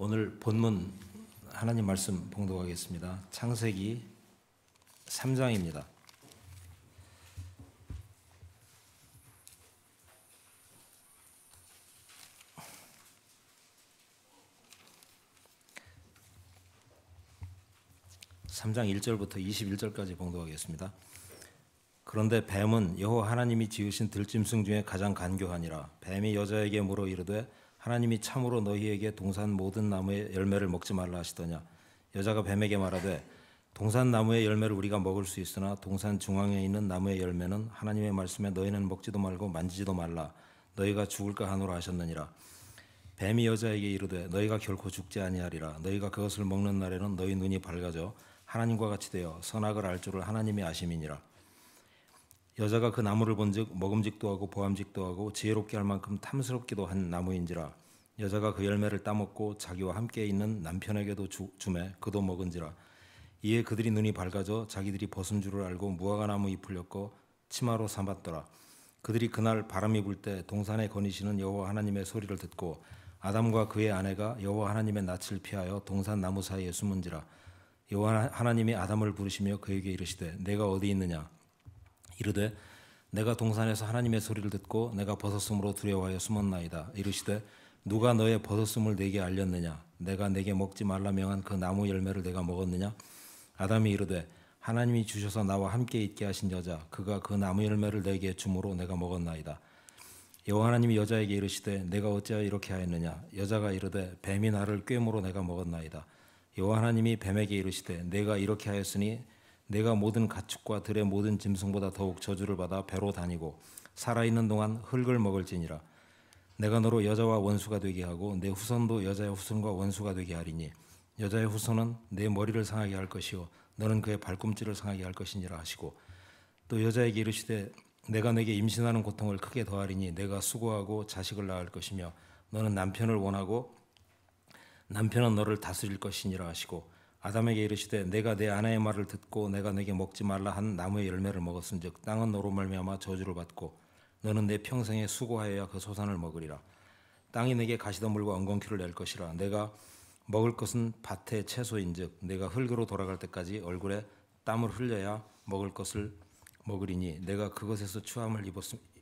오늘 본문 하나님 말씀 봉독하겠습니다. 창세기 3장입니다. (3장) 1절부터 21절까지 봉독하겠습니다. 그런데 뱀은 여호와 하나님이 지으신 들짐승 중에 가장 간교하니라. 뱀이 여자에게 물어 이르되 하나님이 참으로 너희에게 동산 모든 나무의 열매를 먹지 말라 하시더냐. 여자가 뱀에게 말하되 동산 나무의 열매를 우리가 먹을 수 있으나 동산 중앙에 있는 나무의 열매는 하나님의 말씀에 너희는 먹지도 말고 만지지도 말라. 너희가 죽을까 하노라 하셨느니라. 뱀이 여자에게 이르되 너희가 결코 죽지 아니하리라. 너희가 그것을 먹는 날에는 너희 눈이 밝아져 하나님과 같이 되어 선악을 알 줄을 하나님이 아심이니라. 여자가 그 나무를 본즉 먹음직도 하고 보암직도 하고 지혜롭게 할 만큼 탐스럽기도 한 나무인지라. 여자가 그 열매를 따먹고 자기와 함께 있는 남편에게도 주매 그도 먹은지라. 이에 그들이 눈이 밝아져 자기들이 벗은 줄을 알고 무화과나무 잎을 엮어 치마로 삼았더라. 그들이 그날 바람이 불 때 동산에 거니시는 여호와 하나님의 소리를 듣고 아담과 그의 아내가 여호와 하나님의 낯을 피하여 동산 나무 사이에 숨은지라. 여호와 하나님이 아담을 부르시며 그에게 이르시되 내가 어디 있느냐. 이르되 내가 동산에서 하나님의 소리를 듣고 내가 벗었으므로 두려워하여 숨었나이다. 이르시되 누가 너의 벗었음을 내게 알렸느냐. 내가 내게 먹지 말라 명한 그 나무 열매를 내가 먹었느냐. 아담이 이르되 하나님이 주셔서 나와 함께 있게 하신 여자 그가 그 나무 열매를 내게 주므로 내가 먹었나이다. 여호와 하나님이 여자에게 이르시되 내가 어찌하여 이렇게 하였느냐. 여자가 이르되 뱀이 나를 꾀므로 내가 먹었나이다. 여호와 하나님이 뱀에게 이르시되 내가 이렇게 하였으니 내가 모든 가축과 들의 모든 짐승보다 더욱 저주를 받아 배로 다니고 살아있는 동안 흙을 먹을지니라. 내가 너로 여자와 원수가 되게 하고 내 후손도 여자의 후손과 원수가 되게 하리니 여자의 후손은 내 머리를 상하게 할 것이요 너는 그의 발꿈치를 상하게 할 것이니라 하시고 또 여자에게 이르시되 내가 내게 임신하는 고통을 크게 더하리니 내가 수고하고 자식을 낳을 것이며 너는 남편을 원하고 남편은 너를 다스릴 것이니라 하시고 아담에게 이르시되 내가 내 아내의 말을 듣고 내가 내게 먹지 말라 한 나무의 열매를 먹었은즉 땅은 너로 말미암아 저주를 받고 너는 내 평생에 수고하여야 그 소산을 먹으리라. 땅이 내게 가시덤불과 엉겅퀴를 낼 것이라. 내가 먹을 것은 밭의 채소인즉 내가 흙으로 돌아갈 때까지 얼굴에 땀을 흘려야 먹을 것을 먹으리니 내가 그것에서 추함을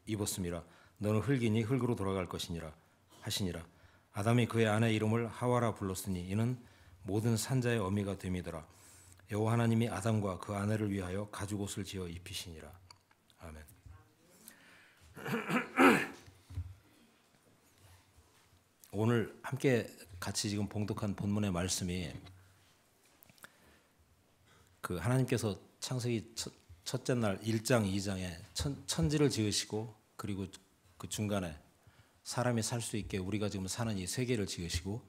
입었음이라. 너는 흙이니 흙으로 돌아갈 것이니라 하시니라. 아담이 그의 아내 이름을 하와라 불렀으니 이는 모든 산자의 어미가 됨이더라. 여호와 하나님이 아담과 그 아내를 위하여 가죽옷을 지어 입히시니라. 아멘. 오늘 함께 같이 지금 봉독한 본문의 말씀이 그 하나님께서 창세기 첫째 날 1장 2장에 천지를 지으시고 그리고 그 중간에 사람이 살 수 있게 우리가 지금 사는 이 세계를 지으시고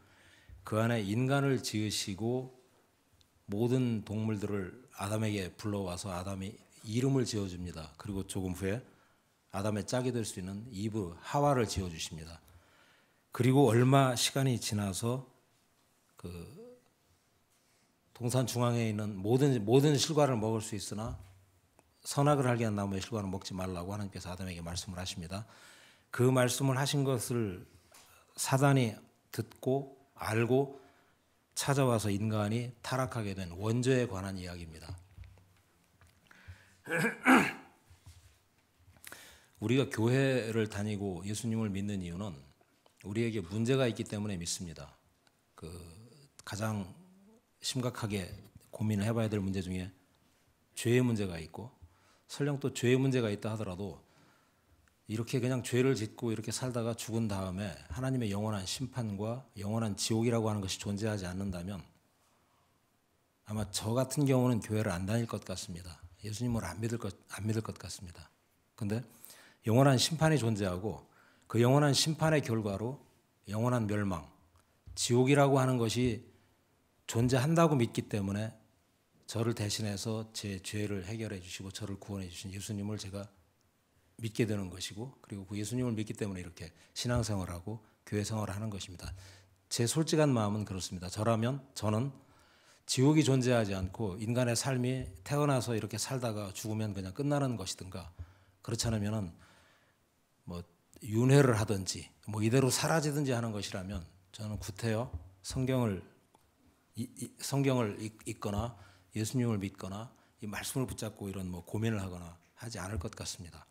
그 안에 인간을 지으시고 모든 동물들을 아담에게 불러와서 아담이 이름을 지어줍니다. 그리고 조금 후에 아담의 짝이 될 수 있는 이브 하와를 지어주십니다. 그리고 얼마 시간이 지나서 그 동산 중앙에 있는 모든 실과를 먹을 수 있으나 선악을 알게 한 나무의 실과는 먹지 말라고 하나님께서 아담에게 말씀을 하십니다. 그 말씀을 하신 것을 사단이 듣고 알고 찾아와서 인간이 타락하게 된 원죄에 관한 이야기입니다. 우리가 교회를 다니고 예수님을 믿는 이유는 우리에게 문제가 있기 때문에 믿습니다. 가장 심각하게 고민을 해봐야 될 문제 중에 죄의 문제가 있고 설령 또 죄의 문제가 있다 하더라도 이렇게 그냥 죄를 짓고 이렇게 살다가 죽은 다음에 하나님의 영원한 심판과 영원한 지옥이라고 하는 것이 존재하지 않는다면 아마 저 같은 경우는 교회를 안 다닐 것 같습니다. 예수님을 안 믿을 것 같습니다. 그런데 영원한 심판이 존재하고 그 영원한 심판의 결과로 영원한 멸망, 지옥이라고 하는 것이 존재한다고 믿기 때문에 저를 대신해서 제 죄를 해결해 주시고 저를 구원해 주신 예수님을 제가 믿게 되는 것이고 그리고 그 예수님을 믿기 때문에 이렇게 신앙생활하고 교회 생활을 하는 것입니다. 제 솔직한 마음은 그렇습니다. 저라면 저는 지옥이 존재하지 않고 인간의 삶이 태어나서 이렇게 살다가 죽으면 그냥 끝나는 것이든가 그렇지 않으면은 뭐 윤회를 하든지 뭐 이대로 사라지든지 하는 것이라면 저는 구태여 성경을 읽거나 예수님을 믿거나 이 말씀을 붙잡고 이런 뭐 고민을 하거나 하지 않을 것 같습니다.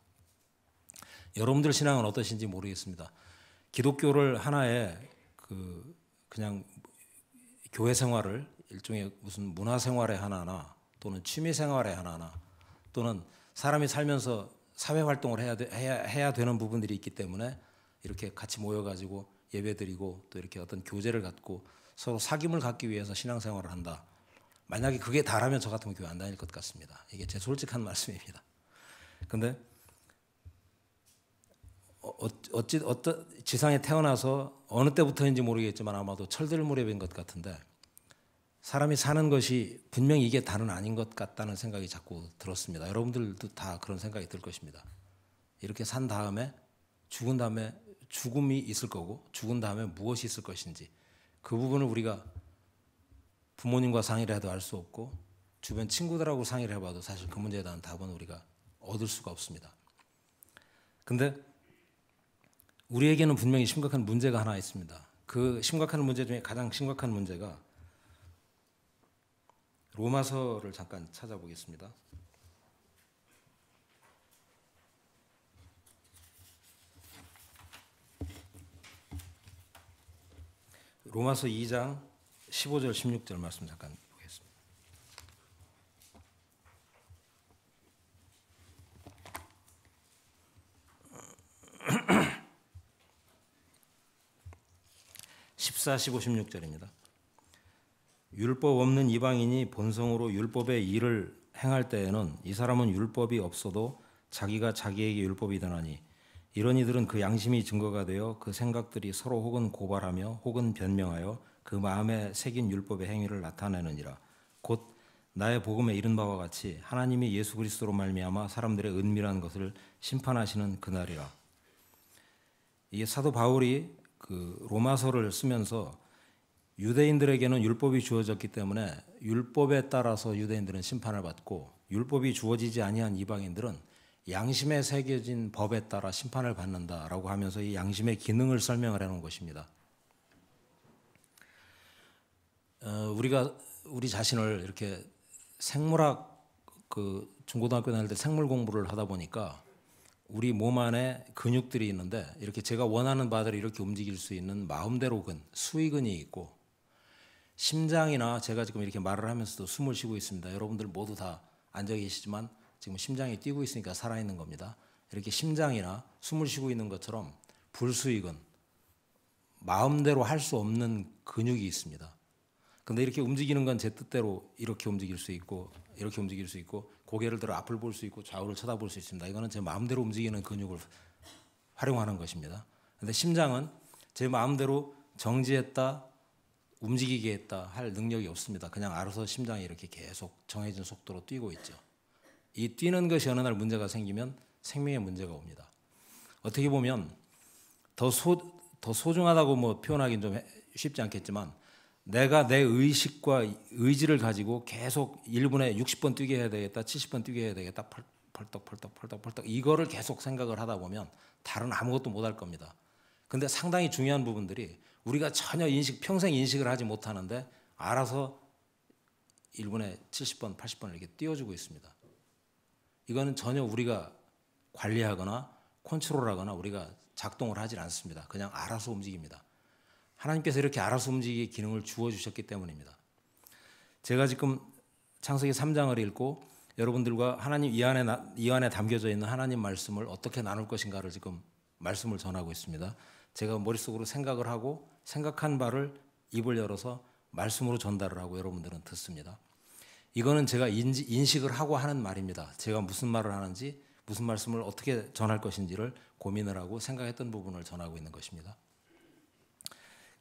여러분들 신앙은 어떠신지 모르겠습니다. 기독교를 하나의 그냥 교회 생활을 일종의 무슨 문화 생활의 하나나 또는 취미 생활의 하나나 또는 사람이 살면서 사회 활동을 해야 되는 부분들이 있기 때문에 이렇게 같이 모여가지고 예배드리고 또 이렇게 어떤 교제를 갖고 서로 사귐을 갖기 위해서 신앙생활을 한다. 만약에 그게 다라면 저 같으면 교회 안 다닐 것 같습니다. 이게 제 솔직한 말씀입니다. 근데 지상에 태어나서 어느 때부터인지 모르겠지만 아마도 철들 무렵인 것 같은데 사람이 사는 것이 분명히 이게 다는 아닌 것 같다는 생각이 자꾸 들었습니다. 여러분들도 다 그런 생각이 들 것입니다. 이렇게 산 다음에 죽은 다음에 죽음이 있을 거고 죽은 다음에 무엇이 있을 것인지 그 부분을 우리가 부모님과 상의를 해도 알 수 없고 주변 친구들하고 상의를 해봐도 사실 그 문제에 대한 답은 우리가 얻을 수가 없습니다. 근데 우리에게는 분명히 심각한 문제가 하나 있습니다. 그 심각한 문제 중에 가장 심각한 문제가 로마서를 잠깐 찾아보겠습니다. 로마서 2장 15절 16절 말씀 잠깐 보겠습니다. (14, 15, 16절입니다) 율법 없는 이방인이 본성으로 율법의 일을 행할 때에는 이 사람은 율법이 없어도 자기가 자기에게 율법이 되나니 이런 이들은 그 양심이 증거가 되어 그 생각들이 서로 혹은 고발하며 혹은 변명하여 그 마음에 새긴 율법의 행위를 나타내느니라. 곧 나의 복음에 이른 바와 같이 하나님이 예수 그리스도로 말미암아 사람들의 은밀한 것을 심판하시는 그날이라. 이게 사도 바울이 그 로마서를 쓰면서 유대인들에게는 율법이 주어졌기 때문에 율법에 따라서 유대인들은 심판을 받고 율법이 주어지지 아니한 이방인들은 양심에 새겨진 법에 따라 심판을 받는다라고 하면서 이 양심의 기능을 설명을 해놓은 것입니다. 우리가 우리 자신을 이렇게 생물학 중고등학교 다닐 때 생물 공부를 하다 보니까 우리 몸 안에 근육들이 있는데 이렇게 제가 원하는 바대로 이렇게 움직일 수 있는 마음대로 수의근이 있고 심장이나 제가 지금 이렇게 말을 하면서도 숨을 쉬고 있습니다. 여러분들 모두 다 앉아 계시지만 지금 심장이 뛰고 있으니까 살아있는 겁니다. 이렇게 심장이나 숨을 쉬고 있는 것처럼 불수의근, 마음대로 할 수 없는 근육이 있습니다. 근데 이렇게 움직이는 건 제 뜻대로 이렇게 움직일 수 있고 이렇게 움직일 수 있고 고개를 들어 앞을 볼 수 있고 좌우를 쳐다볼 수 있습니다. 이거는 제 마음대로 움직이는 근육을 활용하는 것입니다. 근데 심장은 제 마음대로 정지했다 움직이게 했다 할 능력이 없습니다. 그냥 알아서 심장이 이렇게 계속 정해진 속도로 뛰고 있죠. 이 뛰는 것이 어느 날 문제가 생기면 생명에 문제가 옵니다. 어떻게 보면 더 소중하다고 뭐 표현하기는 좀 쉽지 않겠지만 내가 내 의식과 의지를 가지고 계속 1분에 60번 뛰게 해야 되겠다, 70번 뛰게 해야 되겠다, 펄떡 이거를 계속 생각을 하다 보면 다른 아무것도 못할 겁니다. 근데 상당히 중요한 부분들이 우리가 전혀 평생 인식을 하지 못하는데 알아서 1분에 70번, 80번을 이렇게 띄워주고 있습니다. 이거는 전혀 우리가 관리하거나 컨트롤하거나 우리가 작동을 하질 않습니다. 그냥 알아서 움직입니다. 하나님께서 이렇게 알아서 움직이기 기능을 주어주셨기 때문입니다. 제가 지금 창세기 3장을 읽고 여러분들과 하나님 이 안에 담겨져 있는 하나님 말씀을 어떻게 나눌 것인가를 지금 말씀을 전하고 있습니다. 제가 머릿속으로 생각을 하고 생각한 바를 입을 열어서 말씀으로 전달을 하고 여러분들은 듣습니다. 이거는 제가 인식을 하고 하는 말입니다. 제가 무슨 말을 하는지 무슨 말씀을 어떻게 전할 것인지를 고민을 하고 생각했던 부분을 전하고 있는 것입니다.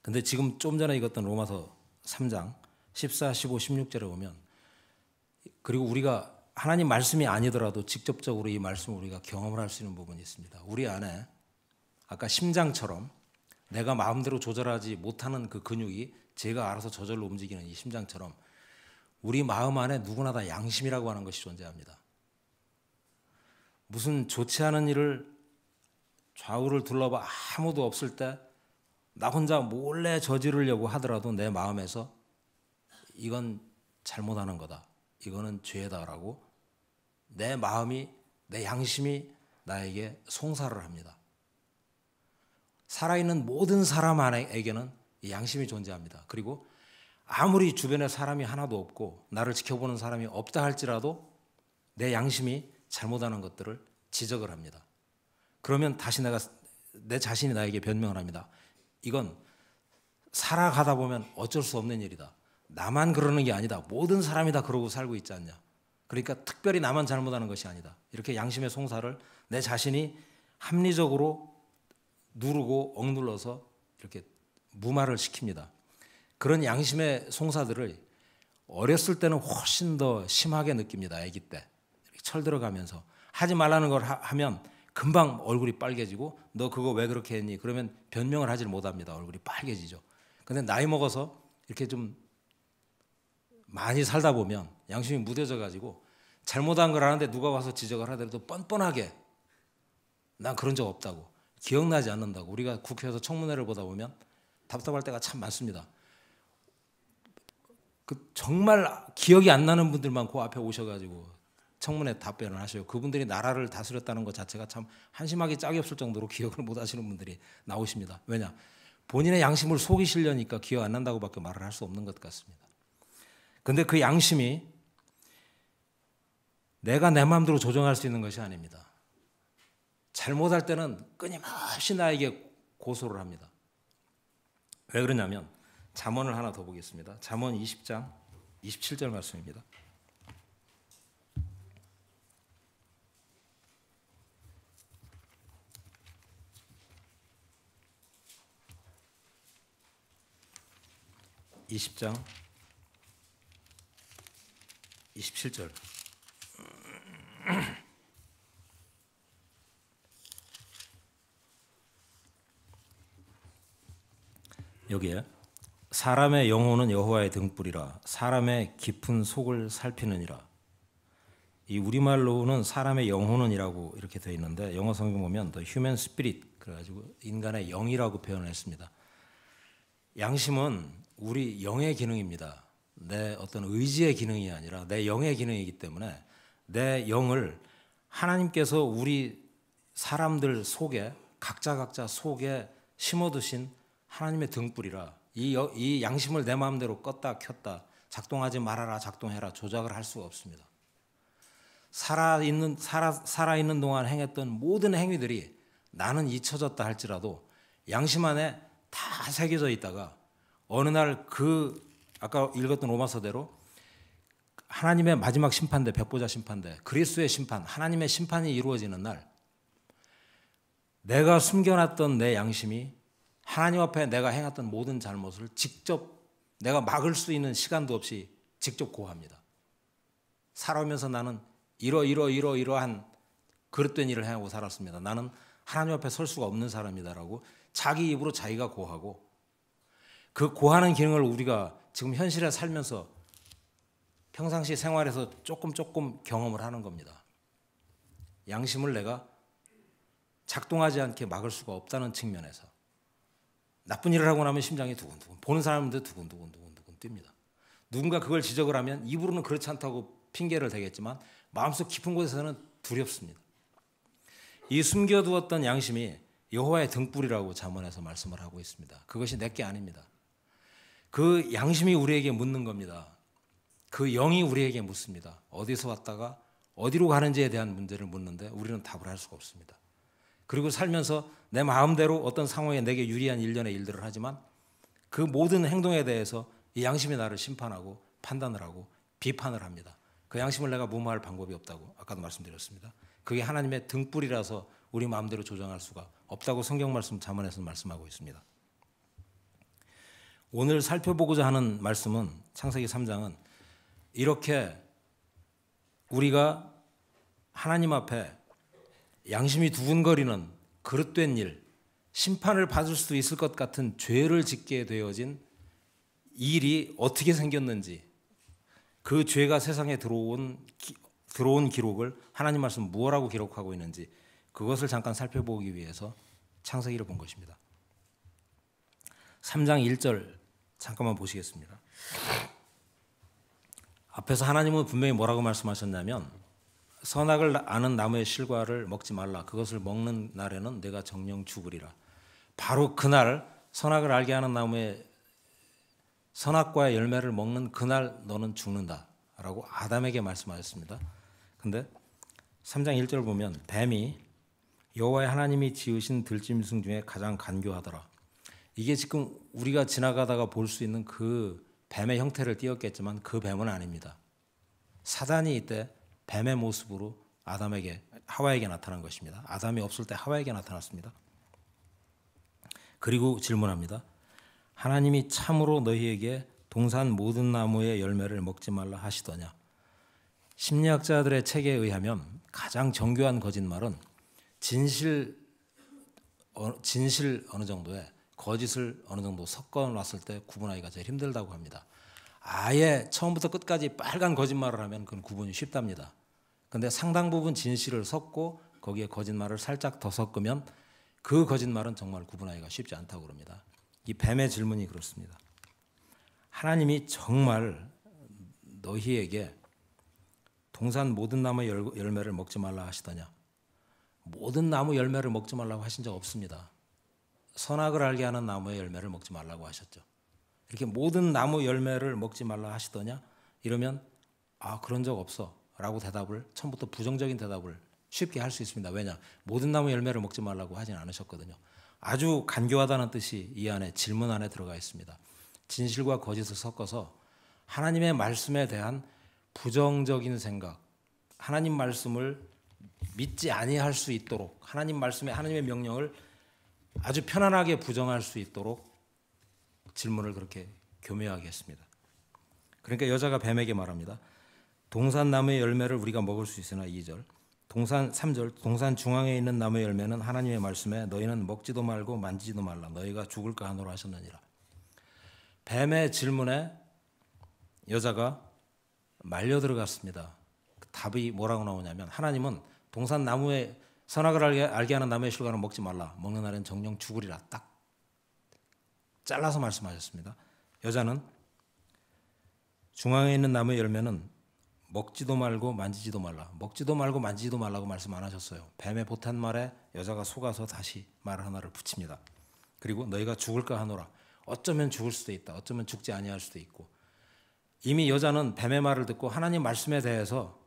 근데 지금 좀 전에 읽었던 로마서 3장 14, 15, 16절에 보면 그리고 우리가 하나님 말씀이 아니더라도 직접적으로 이 말씀을 우리가 경험을 할 수 있는 부분이 있습니다. 우리 안에 아까 심장처럼 내가 마음대로 조절하지 못하는 그 근육이 제가 알아서 저절로 움직이는 이 심장처럼 우리 마음 안에 누구나 다 양심이라고 하는 것이 존재합니다. 무슨 좋지 않은 일을 좌우를 둘러봐 아무도 없을 때 나 혼자 몰래 저지르려고 하더라도 내 마음에서 이건 잘못하는 거다, 이거는 죄다라고 내 마음이, 내 양심이 나에게 송사를 합니다. 살아있는 모든 사람 안에게는 이 양심이 존재합니다. 그리고 아무리 주변에 사람이 하나도 없고 나를 지켜보는 사람이 없다 할지라도 내 양심이 잘못하는 것들을 지적을 합니다. 그러면 다시 내 자신이 나에게 변명을 합니다. 이건 살아가다 보면 어쩔 수 없는 일이다. 나만 그러는 게 아니다. 모든 사람이 다 그러고 살고 있지 않냐. 그러니까 특별히 나만 잘못하는 것이 아니다. 이렇게 양심의 송사를 내 자신이 합리적으로 누르고 억눌러서 이렇게 무마를 시킵니다. 그런 양심의 송사들을 어렸을 때는 훨씬 더 심하게 느낍니다. 아기 때 이렇게 철들어가면서 하지 말라는 걸 하면 금방 얼굴이 빨개지고 너 그거 왜 그렇게 했니? 그러면 변명을 하질 못합니다. 얼굴이 빨개지죠. 근데 나이 먹어서 이렇게 좀 많이 살다 보면 양심이 무뎌져 가지고 잘못한 걸 하는데 누가 와서 지적을 하더라도 뻔뻔하게 난 그런 적 없다고, 기억나지 않는다고. 우리가 국회에서 청문회를 보다 보면 답답할 때가 참 많습니다. 정말 기억이 안 나는 분들만 그 앞에 오셔가지고 청문회 답변을 하셔요. 그분들이 나라를 다스렸다는 것 자체가 참 한심하기 짝이 없을 정도로 기억을 못 하시는 분들이 나오십니다. 왜냐? 본인의 양심을 속이시려니까 기억 안 난다고밖에 말을 할 수 없는 것 같습니다. 근데 그 양심이 내가 내 마음대로 조정할 수 있는 것이 아닙니다. 잘못할 때는 끊임없이 나에게 고소를 합니다. 왜 그러냐면 잠언을 하나 더 보겠습니다. 잠언 20장 27절 말씀입니다. (20장) 27절. 여기에 사람의 영혼은 여호와의 등불이라 사람의 깊은 속을 살피느니라. 이 우리말로는 사람의 영혼은이라고 이렇게 되어 있는데 영어 성경 보면 the human spirit 그래가지고 인간의 영이라고 표현했습니다. 양심은 우리 영의 기능입니다. 내 어떤 의지의 기능이 아니라 내 영의 기능이기 때문에 내 영을 하나님께서 우리 사람들 속에 각자 속에 심어두신 하나님의 등불이라 이 양심을 내 마음대로 껐다 켰다 작동하지 말아라 작동해라 조작을 할 수가 없습니다. 살아있는 동안 행했던 모든 행위들이 나는 잊혀졌다 할지라도 양심 안에 다 새겨져 있다가 어느 날 아까 읽었던 로마서대로 하나님의 마지막 심판대, 백보자 심판대, 그리스도의 심판, 하나님의 심판이 이루어지는 날 내가 숨겨놨던 내 양심이 하나님 앞에 내가 행했던 모든 잘못을 직접 내가 막을 수 있는 시간도 없이 직접 고합니다. 살아오면서 나는 이러한 그릇된 일을 행하고 살았습니다. 나는 하나님 앞에 설 수가 없는 사람이다라고 자기 입으로 자기가 고하고 그 고하는 기능을 우리가 지금 현실에 살면서 평상시 생활에서 조금 경험을 하는 겁니다. 양심을 내가 작동하지 않게 막을 수가 없다는 측면에서 나쁜 일을 하고 나면 심장이 두근두근, 보는 사람들도 두근두근 뜁니다. 누군가 그걸 지적을 하면 입으로는 그렇지 않다고 핑계를 대겠지만 마음속 깊은 곳에서는 두렵습니다. 이 숨겨두었던 양심이 여호와의 등불이라고 잠언에서 말씀을 하고 있습니다. 그것이 내게 아닙니다. 그 양심이 우리에게 묻는 겁니다. 그 영이 우리에게 묻습니다. 어디서 왔다가 어디로 가는지에 대한 문제를 묻는데 우리는 답을 할 수가 없습니다. 그리고 살면서 내 마음대로 어떤 상황에 내게 유리한 일련의 일들을 하지만 그 모든 행동에 대해서 이 양심이 나를 심판하고 판단을 하고 비판을 합니다. 그 양심을 내가 무마할 방법이 없다고 아까도 말씀드렸습니다. 그게 하나님의 등불이라서 우리 마음대로 조정할 수가 없다고 성경 말씀 잠언에서 말씀하고 있습니다. 오늘 살펴보고자 하는 말씀은 창세기 3장은 이렇게 우리가 하나님 앞에 양심이 두근거리는 그릇된 일, 심판을 받을 수도 있을 것 같은 죄를 짓게 되어진 일이 어떻게 생겼는지 그 죄가 세상에 들어온 기록을 하나님 말씀 무엇라고 기록하고 있는지 그것을 잠깐 살펴보기 위해서 창세기를 본 것입니다. 3장 1절 잠깐만 보시겠습니다. 앞에서 하나님은 분명히 뭐라고 말씀하셨냐면 선악을 아는 나무의 실과를 먹지 말라. 그것을 먹는 날에는 내가 정령 죽으리라. 바로 그날 선악을 알게 하는 나무의 선악과의 열매를 먹는 그날 너는 죽는다라고 아담에게 말씀하셨습니다. 근데 3장 1절 보면 뱀이 여호와의 하나님이 지으신 들짐승 중에 가장 간교하더라. 이게 지금 우리가 지나가다가 볼 수 있는 그 뱀의 형태를 띄었겠지만 그 뱀은 아닙니다. 사단이 이때 뱀의 모습으로 하와에게 나타난 것입니다. 아담이 없을 때 하와에게 나타났습니다. 그리고 질문합니다. 하나님이 참으로 너희에게 동산 모든 나무의 열매를 먹지 말라 하시더냐. 심리학자들의 책에 의하면 가장 정교한 거짓말은 진실 어느 정도에 거짓을 어느 정도 섞어 놨을 때 구분하기가 제일 힘들다고 합니다. 아예 처음부터 끝까지 빨간 거짓말을 하면 그건 구분이 쉽답니다. 근데 상당 부분 진실을 섞고 거기에 거짓말을 살짝 더 섞으면 그 거짓말은 정말 구분하기가 쉽지 않다고 그럽니다. 이 뱀의 질문이 그렇습니다. 하나님이 정말 너희에게 동산 모든 나무의 열매를 먹지 말라 하시더냐? 모든 나무 열매를 먹지 말라고 하신 적 없습니다. 선악을 알게 하는 나무의 열매를 먹지 말라고 하셨죠. 이렇게 모든 나무 열매를 먹지 말라 하시더냐? 이러면 그런 적 없어 라고 대답을 처음부터 부정적인 대답을 쉽게 할 수 있습니다. 왜냐? 모든 나무 열매를 먹지 말라고 하진 않으셨거든요. 아주 간교하다는 뜻이 이 안에 질문 안에 들어가 있습니다. 진실과 거짓을 섞어서 하나님의 말씀에 대한 부정적인 생각, 하나님 말씀을 믿지 아니할 수 있도록 하나님의 명령을 아주 편안하게 부정할 수 있도록 질문을 그렇게 교묘하게 했습니다. 그러니까 여자가 뱀에게 말합니다. 동산 나무의 열매를 우리가 먹을 수 있으나 2절 3절 동산 중앙에 있는 나무의 열매는 하나님의 말씀에 너희는 먹지도 말고 만지지도 말라 너희가 죽을까 하노라 하셨느니라. 뱀의 질문에 여자가 말려 들어갔습니다. 답이 뭐라고 나오냐면 하나님은 동산 나무의 선악을 알게 하는 나무의 실과는 먹지 말라. 먹는 날엔 정령 죽으리라. 딱 잘라서 말씀하셨습니다. 여자는 중앙에 있는 나무의 열매는 먹지도 말고 만지지도 말라. 먹지도 말고 만지지도 말라고 말씀 안 하셨어요. 뱀의 보탄 말에 여자가 속아서 다시 말 하나를 붙입니다. 그리고 너희가 죽을까 하노라. 어쩌면 죽을 수도 있다. 어쩌면 죽지 아니할 수도 있고. 이미 여자는 뱀의 말을 듣고 하나님 말씀에 대해서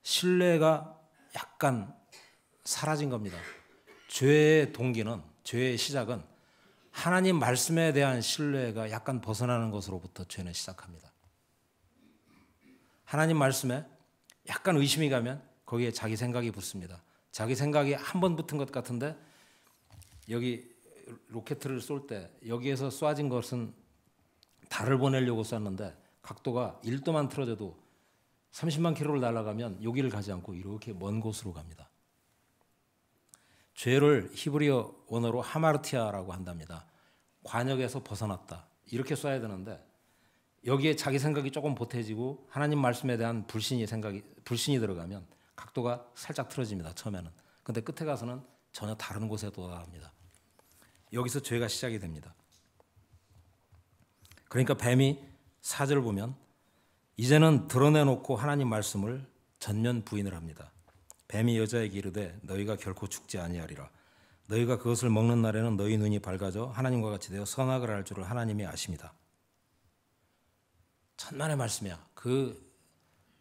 신뢰가 약간 사라진 겁니다. 죄의 동기는, 죄의 시작은 하나님 말씀에 대한 신뢰가 약간 벗어나는 것으로부터 죄는 시작합니다. 하나님 말씀에 약간 의심이 가면 거기에 자기 생각이 붙습니다. 자기 생각이 한 번 붙은 것 같은데 여기 로켓을 쏠 때 여기에서 쏴진 것은 달을 보내려고 쐈는데 각도가 1도만 틀어져도 30만 킬로를 날아가면 여기를 가지 않고 이렇게 먼 곳으로 갑니다. 죄를 히브리어 원어로 하마르티아라고 한답니다. 관역에서 벗어났다. 이렇게 쏴야 되는데 여기에 자기 생각이 조금 보태지고 하나님 말씀에 대한 불신이 들어가면 각도가 살짝 틀어집니다. 처음에는. 근데 끝에 가서는 전혀 다른 곳에 도달합니다. 여기서 죄가 시작이 됩니다. 그러니까 뱀이 4절을 보면 이제는 드러내놓고 하나님 말씀을 전면 부인을 합니다. 뱀이 여자에게 이르되 너희가 결코 죽지 아니하리라. 너희가 그것을 먹는 날에는 너희 눈이 밝아져 하나님과 같이 되어 선악을 알 줄을 하나님이 아십니다. 천만의 말씀이야. 그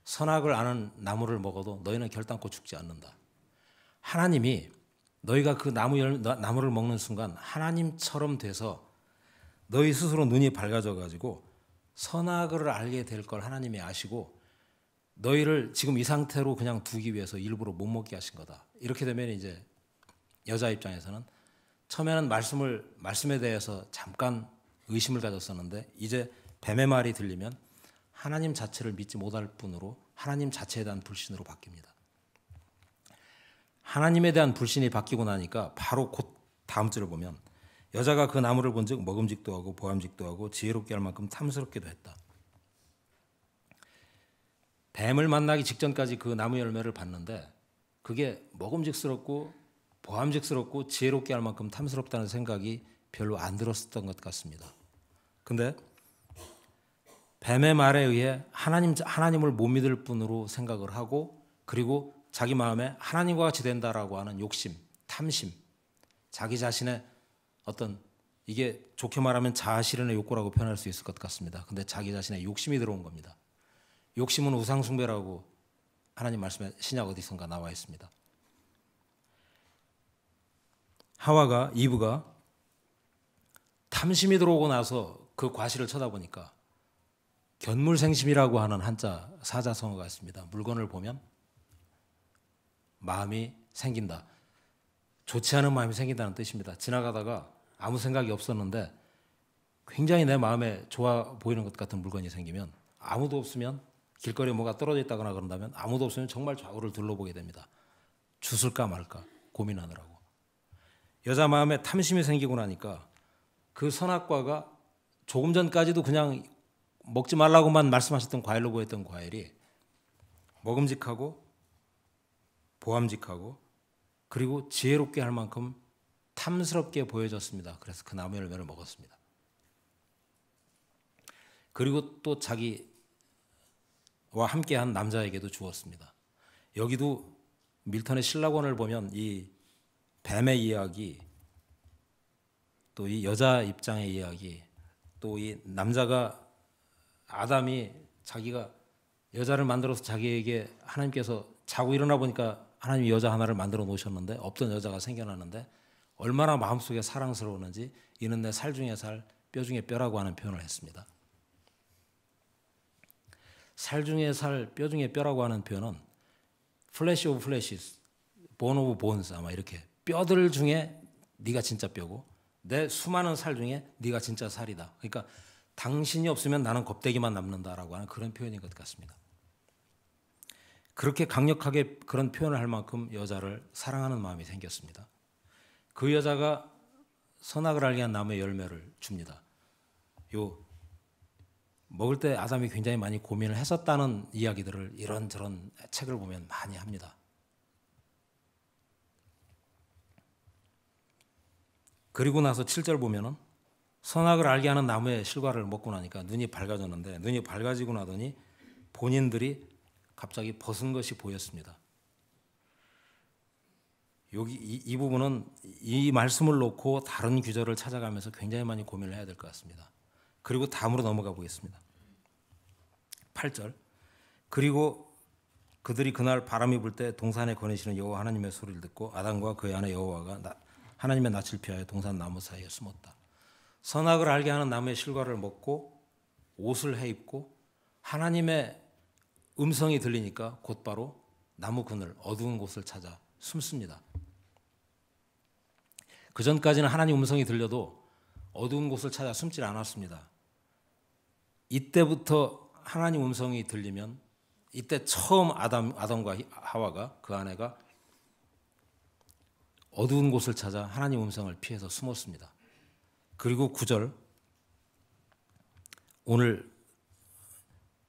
선악을 아는 나무를 먹어도 너희는 결단코 죽지 않는다. 하나님이 너희가 그 나무를 먹는 순간 하나님처럼 돼서 너희 스스로 눈이 밝아져 가지고 선악을 알게 될 걸 하나님이 아시고 너희를 지금 이 상태로 그냥 두기 위해서 일부러 못 먹게 하신 거다. 이렇게 되면 이제 여자 입장에서는 처음에는 말씀에 대해서 잠깐 의심을 가졌었는데 이제 뱀의 말이 들리면 하나님 자체를 믿지 못할 뿐으로 하나님 자체에 대한 불신으로 바뀝니다. 하나님에 대한 불신이 바뀌고 나니까 바로 곧 다음 절을 보면 여자가 그 나무를 본즉 먹음직도 하고 보암직도 하고 지혜롭게 할 만큼 탐스럽기도 했다. 뱀을 만나기 직전까지 그 나무 열매를 봤는데 그게 먹음직스럽고 보암직스럽고 지혜롭게 할 만큼 탐스럽다는 생각이 별로 안 들었었던 것 같습니다. 근데 뱀의 말에 의해 하나님을 못 믿을 뿐으로 생각을 하고, 그리고 자기 마음에 하나님과 같이 된다라고 하는 욕심, 탐심, 자기 자신의 어떤, 이게 좋게 말하면 자아실현의 욕구라고 표현할 수 있을 것 같습니다. 근데 자기 자신의 욕심이 들어온 겁니다. 욕심은 우상숭배라고 하나님 말씀에 신약 어디선가 나와 있습니다. 하와가, 이브가 탐심이 들어오고 나서 그 과실을 쳐다보니까 견물생심이라고 하는 한자 사자성어가 있습니다. 물건을 보면 마음이 생긴다. 좋지 않은 마음이 생긴다는 뜻입니다. 지나가다가 아무 생각이 없었는데 굉장히 내 마음에 좋아 보이는 것 같은 물건이 생기면, 아무도 없으면, 길거리에 뭐가 떨어져 있다거나 그런다면 아무도 없으면 정말 좌우를 둘러보게 됩니다. 주술까 말까 고민하느라고. 여자 마음에 탐심이 생기고 나니까 그 선악과가 조금 전까지도 그냥 먹지 말라고만 말씀하셨던 과일로 보였던 과일이 먹음직하고 보암직하고 그리고 지혜롭게 할 만큼 탐스럽게 보여졌습니다. 그래서 그 나무 열매를 먹었습니다. 그리고 또 자기와 함께한 남자에게도 주었습니다. 여기도 밀턴의 신라권을 보면 이 뱀의 이야기, 또 이 여자 입장의 이야기, 또 이 남자가, 아담이 자기가 여자를 만들어서 자기에게 하나님께서 자고 일어나 보니까 하나님이 여자 하나를 만들어 놓으셨는데 없던 여자가 생겨나는데 얼마나 마음속에 사랑스러웠는지, 이는 내 살 중에 살, 뼈 중에 뼈라고 하는 표현을 했습니다. 살 중에 살, 뼈 중에 뼈라고 하는 표현은 flesh of fleshes, bone of bones, 아마 이렇게 뼈들 중에 네가 진짜 뼈고 내 수많은 살 중에 네가 진짜 살이다. 그러니까 당신이 없으면 나는 껍데기만 남는다라고 하는 그런 표현인 것 같습니다. 그렇게 강력하게 그런 표현을 할 만큼 여자를 사랑하는 마음이 생겼습니다. 그 여자가 선악을 알게 한 나무의 열매를 줍니다. 먹을 때 아담이 굉장히 많이 고민을 했었다는 이야기들을 이런저런 책을 보면 많이 합니다. 그리고 나서 7절 보면은 선악을 알게 하는 나무의 실과를 먹고 나니까 눈이 밝아졌는데, 눈이 밝아지고 나더니 본인들이 갑자기 벗은 것이 보였습니다. 여기 이 부분은 이 말씀을 놓고 다른 구절을 찾아가면서 굉장히 많이 고민을 해야 될 것 같습니다. 그리고 다음으로 넘어가 보겠습니다. 8절. 그리고 그들이 그날 바람이 불 때 동산에 거니시는 여호와 하나님의 소리를 듣고 아담과 그의 아내 여호와가 하나님의 낯을 피하여 동산 나무 사이에 숨었다. 선악을 알게 하는 나무의 실과를 먹고 옷을 해입고 하나님의 음성이 들리니까 곧바로 나무 그늘 어두운 곳을 찾아 숨습니다. 그 전까지는 하나님 음성이 들려도 어두운 곳을 찾아 숨질 않았습니다. 이때부터 하나님 음성이 들리면, 이때 처음 아담과 하와가, 그 아내가 어두운 곳을 찾아 하나님 음성을 피해서 숨었습니다. 그리고 9절, 오늘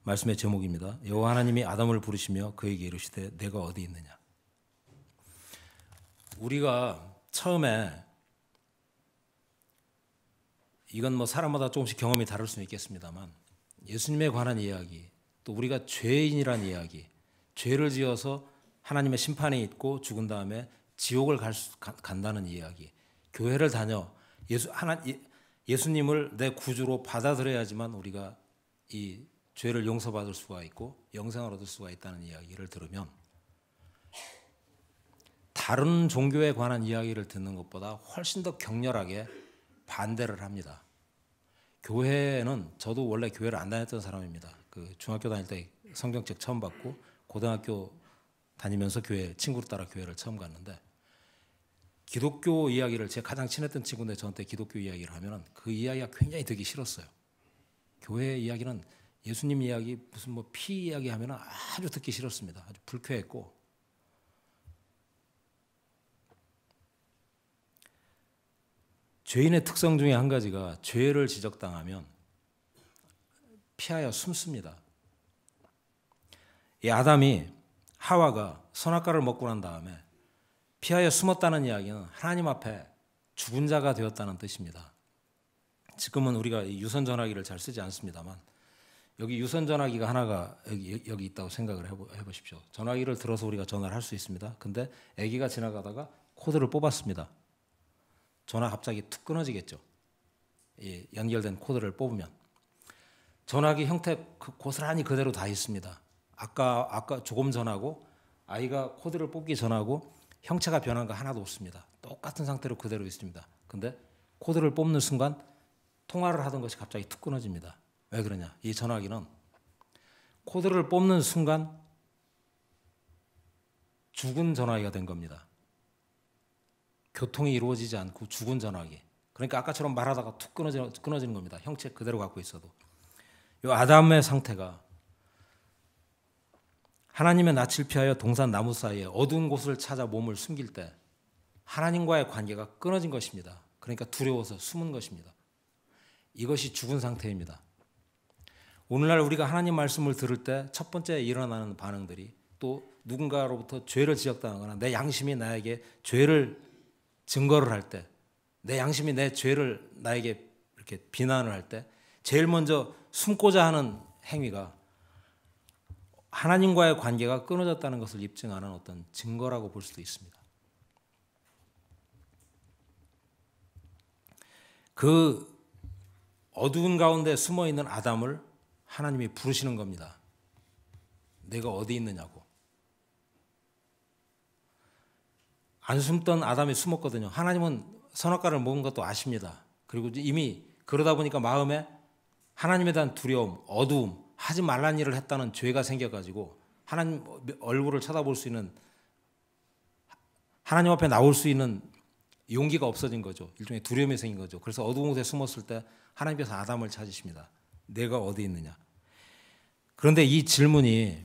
말씀의 제목입니다. 여호와 하나님이 아담을 부르시며 그에게 이르시되 내가 어디 있느냐. 우리가 처음에, 이건 뭐 사람마다 조금씩 경험이 다를 수는 있겠습니다만, 예수님에 관한 이야기, 또 우리가 죄인이란 이야기, 죄를 지어서 하나님의 심판이 있고 죽은 다음에 지옥을 간다는 이야기, 교회를 다녀 예수님을 내 구주로 받아들여야지만 우리가 이 죄를 용서받을 수가 있고 영생을 얻을 수가 있다는 이야기를 들으면, 다른 종교에 관한 이야기를 듣는 것보다 훨씬 더 격렬하게 반대를 합니다. 교회는, 저도 원래 교회를 안 다녔던 사람입니다. 그 중학교 다닐 때 성경책 처음 받고 고등학교 다니면서 친구를 따라 교회를 처음 갔는데, 기독교 이야기를, 제가 가장 친했던 친구인데 저한테 기독교 이야기를 하면 그 이야기가 굉장히 듣기 싫었어요. 교회 이야기는, 예수님 이야기, 무슨 뭐 피 이야기 하면 아주 듣기 싫었습니다. 아주 불쾌했고, 죄인의 특성 중에 한 가지가 죄를 지적당하면 피하여 숨습니다. 이 아담이, 하와가 선악과를 먹고 난 다음에 피하여 숨었다는 이야기는 하나님 앞에 죽은 자가 되었다는 뜻입니다. 지금은 우리가 유선 전화기를 잘 쓰지 않습니다만 여기 유선 전화기가 하나가 여기 있다고 생각을 해보십시오. 전화기를 들어서 우리가 전화를 할 수 있습니다. 근데 아기가 지나가다가 코드를 뽑았습니다. 전화 갑자기 툭 끊어지겠죠. 이 연결된 코드를 뽑으면 전화기 형태 고스란히 그대로 다 있습니다. 아까 조금 전하고 아이가 코드를 뽑기 전하고 형체가 변한 거 하나도 없습니다. 똑같은 상태로 그대로 있습니다. 근데 코드를 뽑는 순간 통화를 하던 것이 갑자기 툭 끊어집니다. 왜 그러냐? 이 전화기는 코드를 뽑는 순간 죽은 전화기가 된 겁니다. 교통이 이루어지지 않고 죽은 전화기. 그러니까 아까처럼 말하다가 툭 끊어지는 겁니다. 형체 그대로 갖고 있어도. 이 아담의 상태가 하나님의 낯을 피하여 동산 나무 사이에 어두운 곳을 찾아 몸을 숨길 때 하나님과의 관계가 끊어진 것입니다. 그러니까 두려워서 숨은 것입니다. 이것이 죽은 상태입니다. 오늘날 우리가 하나님 말씀을 들을 때 첫 번째 일어나는 반응들이 또 누군가로부터 죄를 지적당하거나 내 양심이 나에게 죄를 증거를 할 때, 내 양심이 내 죄를 나에게 이렇게 비난을 할 때 제일 먼저 숨고자 하는 행위가 하나님과의 관계가 끊어졌다는 것을 입증하는 어떤 증거라고 볼 수도 있습니다. 그 어두운 가운데 숨어 있는 아담을 하나님이 부르시는 겁니다. 내가 어디 있느냐고. 안 숨던 아담이 숨었거든요. 하나님은 선악과를 먹은 것도 아십니다. 그리고 이미 그러다 보니까 마음에 하나님에 대한 두려움, 어두움, 하지 말란 일을 했다는 죄가 생겨가지고 하나님 얼굴을 쳐다볼 수 있는, 하나님 앞에 나올 수 있는 용기가 없어진 거죠. 일종의 두려움이 생긴 거죠. 그래서 어두운 곳에 숨었을 때 하나님께서 아담을 찾으십니다. 내가 어디 있느냐. 그런데 이 질문이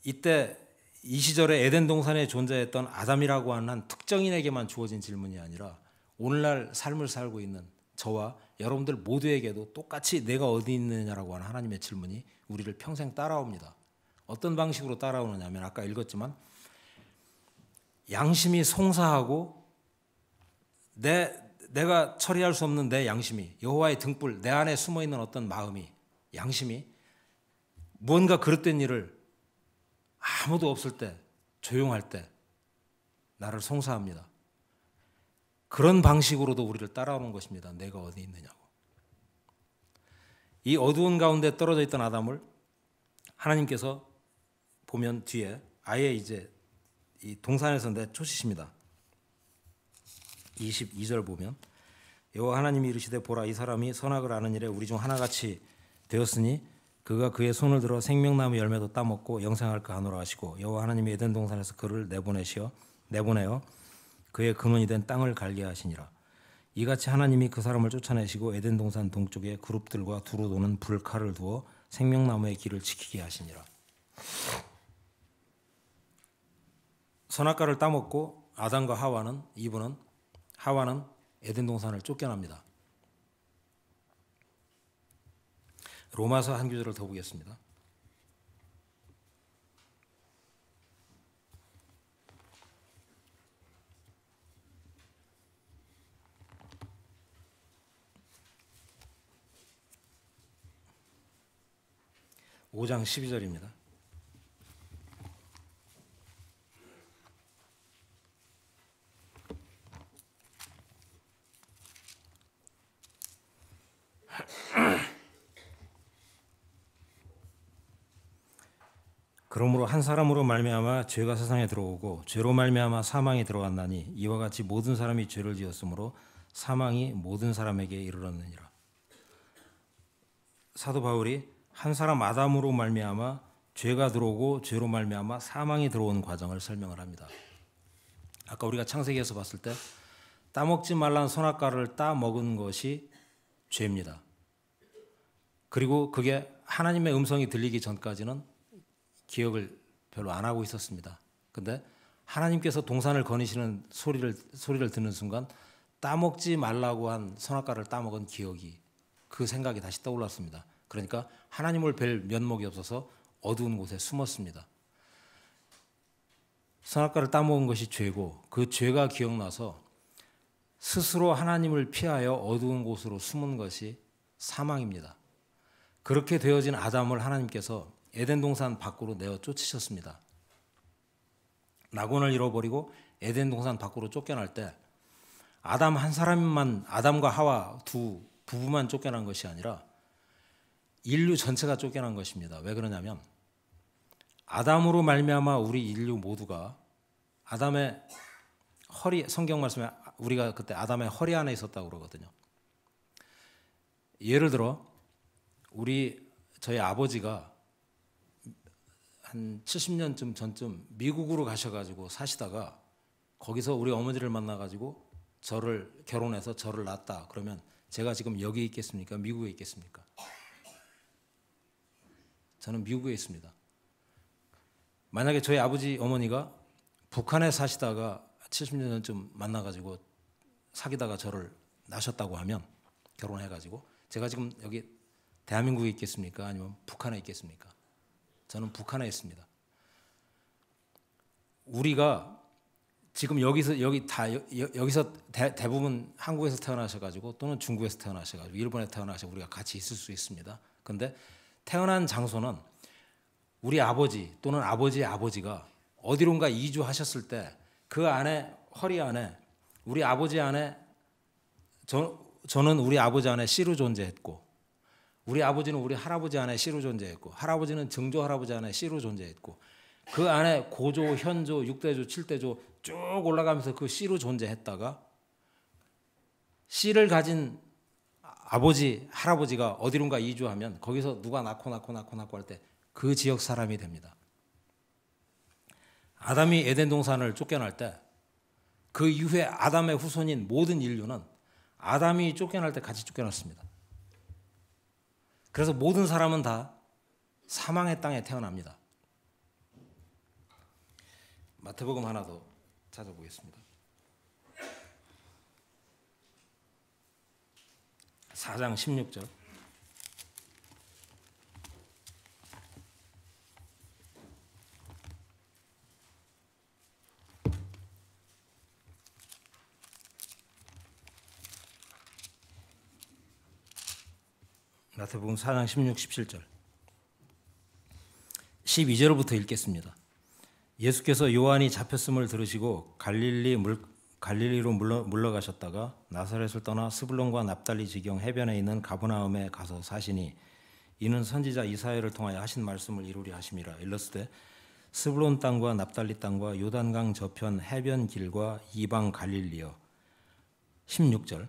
이때 이 시절에 에덴 동산에 존재했던 아담이라고 하는 한 특정인에게만 주어진 질문이 아니라 오늘날 삶을 살고 있는 저와 여러분들 모두에게도 똑같이 내가 어디 있느냐라고 하는 하나님의 질문이 우리를 평생 따라옵니다. 어떤 방식으로 따라오느냐 하면 아까 읽었지만 양심이 송사하고 내가 처리할 수 없는 내 양심이, 여호와의 등불, 내 안에 숨어있는 어떤 마음이, 양심이 무언가 그릇된 일을 아무도 없을 때, 조용할 때 나를 송사합니다. 그런 방식으로도 우리를 따라오는 것입니다. 내가 어디 있느냐고. 이 어두운 가운데 떨어져 있던 아담을 하나님께서 보면 뒤에 아예 이제 이 동산에서 내쫓으십니다. 22절 보면 여호와 하나님이 이르시되 보라 이 사람이 선악을 아는 일에 우리 중 하나같이 되었으니 그가 그의 손을 들어 생명나무 열매도 따먹고 영생할까 하노라 하시고 여호와 하나님이 에덴 동산에서 그를 내보내어 그의 근원이 된 땅을 갈게 하시니라. 이같이 하나님이 그 사람을 쫓아내시고 에덴 동산 동쪽에 그룹들과 두루 도는 불칼을 두어 생명나무의 길을 지키게 하시니라. 선악과를 따먹고 아담과 하와는 에덴 동산을 쫓겨납니다. 로마서 한 구절을 더 보겠습니다. (5장 12절입니다) 그러므로 한 사람으로 말미암아 죄가 세상에 들어오고 죄로 말미암아 사망이 들어왔나니 이와 같이 모든 사람이 죄를 지었으므로 사망이 모든 사람에게 이르렀느니라. 사도 바울이 한 사람 아담으로 말미암아 죄가 들어오고 죄로 말미암아 사망이 들어온 과정을 설명을 합니다. 아까 우리가 창세기에서 봤을 때 따먹지 말라는 선악과를 따먹은 것이 죄입니다. 그리고 그게 하나님의 음성이 들리기 전까지는 기억을 별로 안 하고 있었습니다. 근데 하나님께서 동산을 거니시는 소리를 듣는 순간 따먹지 말라고 한 선악과를 따먹은 기억이, 그 생각이 다시 떠올랐습니다. 그러니까 하나님을 뵐 면목이 없어서 어두운 곳에 숨었습니다. 선악과를 따먹은 것이 죄고 그 죄가 기억나서 스스로 하나님을 피하여 어두운 곳으로 숨은 것이 사망입니다. 그렇게 되어진 아담을 하나님께서 에덴 동산 밖으로 내어 쫓으셨습니다. 낙원을 잃어버리고 에덴 동산 밖으로 쫓겨날 때 아담 한 사람만, 아담과 하와 두 부부만 쫓겨난 것이 아니라 인류 전체가 쫓겨난 것입니다. 왜 그러냐면 아담으로 말미암아 우리 인류 모두가 아담의 허리, 성경 말씀에 우리가 그때 아담의 허리 안에 있었다고 그러거든요. 예를 들어 저희 아버지가 한 70년쯤 전쯤 미국으로 가셔가지고 사시다가 거기서 우리 어머니를 만나가지고 결혼해서 저를 낳았다. 그러면 제가 지금 여기 있겠습니까? 미국에 있겠습니까? 저는 미국에 있습니다. 만약에 저희 아버지 어머니가 북한에 사시다가 70년 전쯤 만나가지고 사귀다가 저를 낳으셨다고 하면 결혼해가지고 제가 지금 여기 대한민국에 있겠습니까? 아니면 북한에 있겠습니까? 저는 북한에 있습니다. 우리가 지금 여기서 대부분 한국에서 태어나셔가지고 또는 중국에서 태어나셔가지고 일본에 태어나셔 우리가 같이 있을 수 있습니다. 그런데 태어난 장소는 우리 아버지 또는 아버지의 아버지가 어디론가 이주하셨을 때 그 안에 허리 안에 우리 아버지 안에 저는 우리 아버지 안에 씨로 존재했고 우리 아버지는 우리 할아버지 안에 씨로 존재했고 할아버지는 증조 할아버지 안에 씨로 존재했고 그 안에 고조, 현조, 6대조, 7대조 쭉 올라가면서 그 씨로 존재했다가 씨를 가진 아버지, 할아버지가 어디론가 이주하면 거기서 누가 낳고 할 때 그 지역 사람이 됩니다. 아담이 에덴 동산을 쫓겨날 때 그 이후에 아담의 후손인 모든 인류는 아담이 쫓겨날 때 같이 쫓겨났습니다. 그래서 모든 사람은 다 사망의 땅에 태어납니다. 마태복음 하나 더 찾아보겠습니다. 4장 16절. 마태복음 4장 16, 17절. 12절부터 읽겠습니다. 예수께서 요한이 잡혔음을 들으시고 갈릴리로 물러가셨다가 나사렛을 떠나 스불론과 납달리 지경 해변에 있는 가버나움에 가서 사시니 이는 선지자 이사야를 통하여 하신 말씀을 이루리 하심이라. 일렀으되 스불론 땅과 납달리 땅과 요단강 저편 해변 길과 이방 갈릴리여. 16절.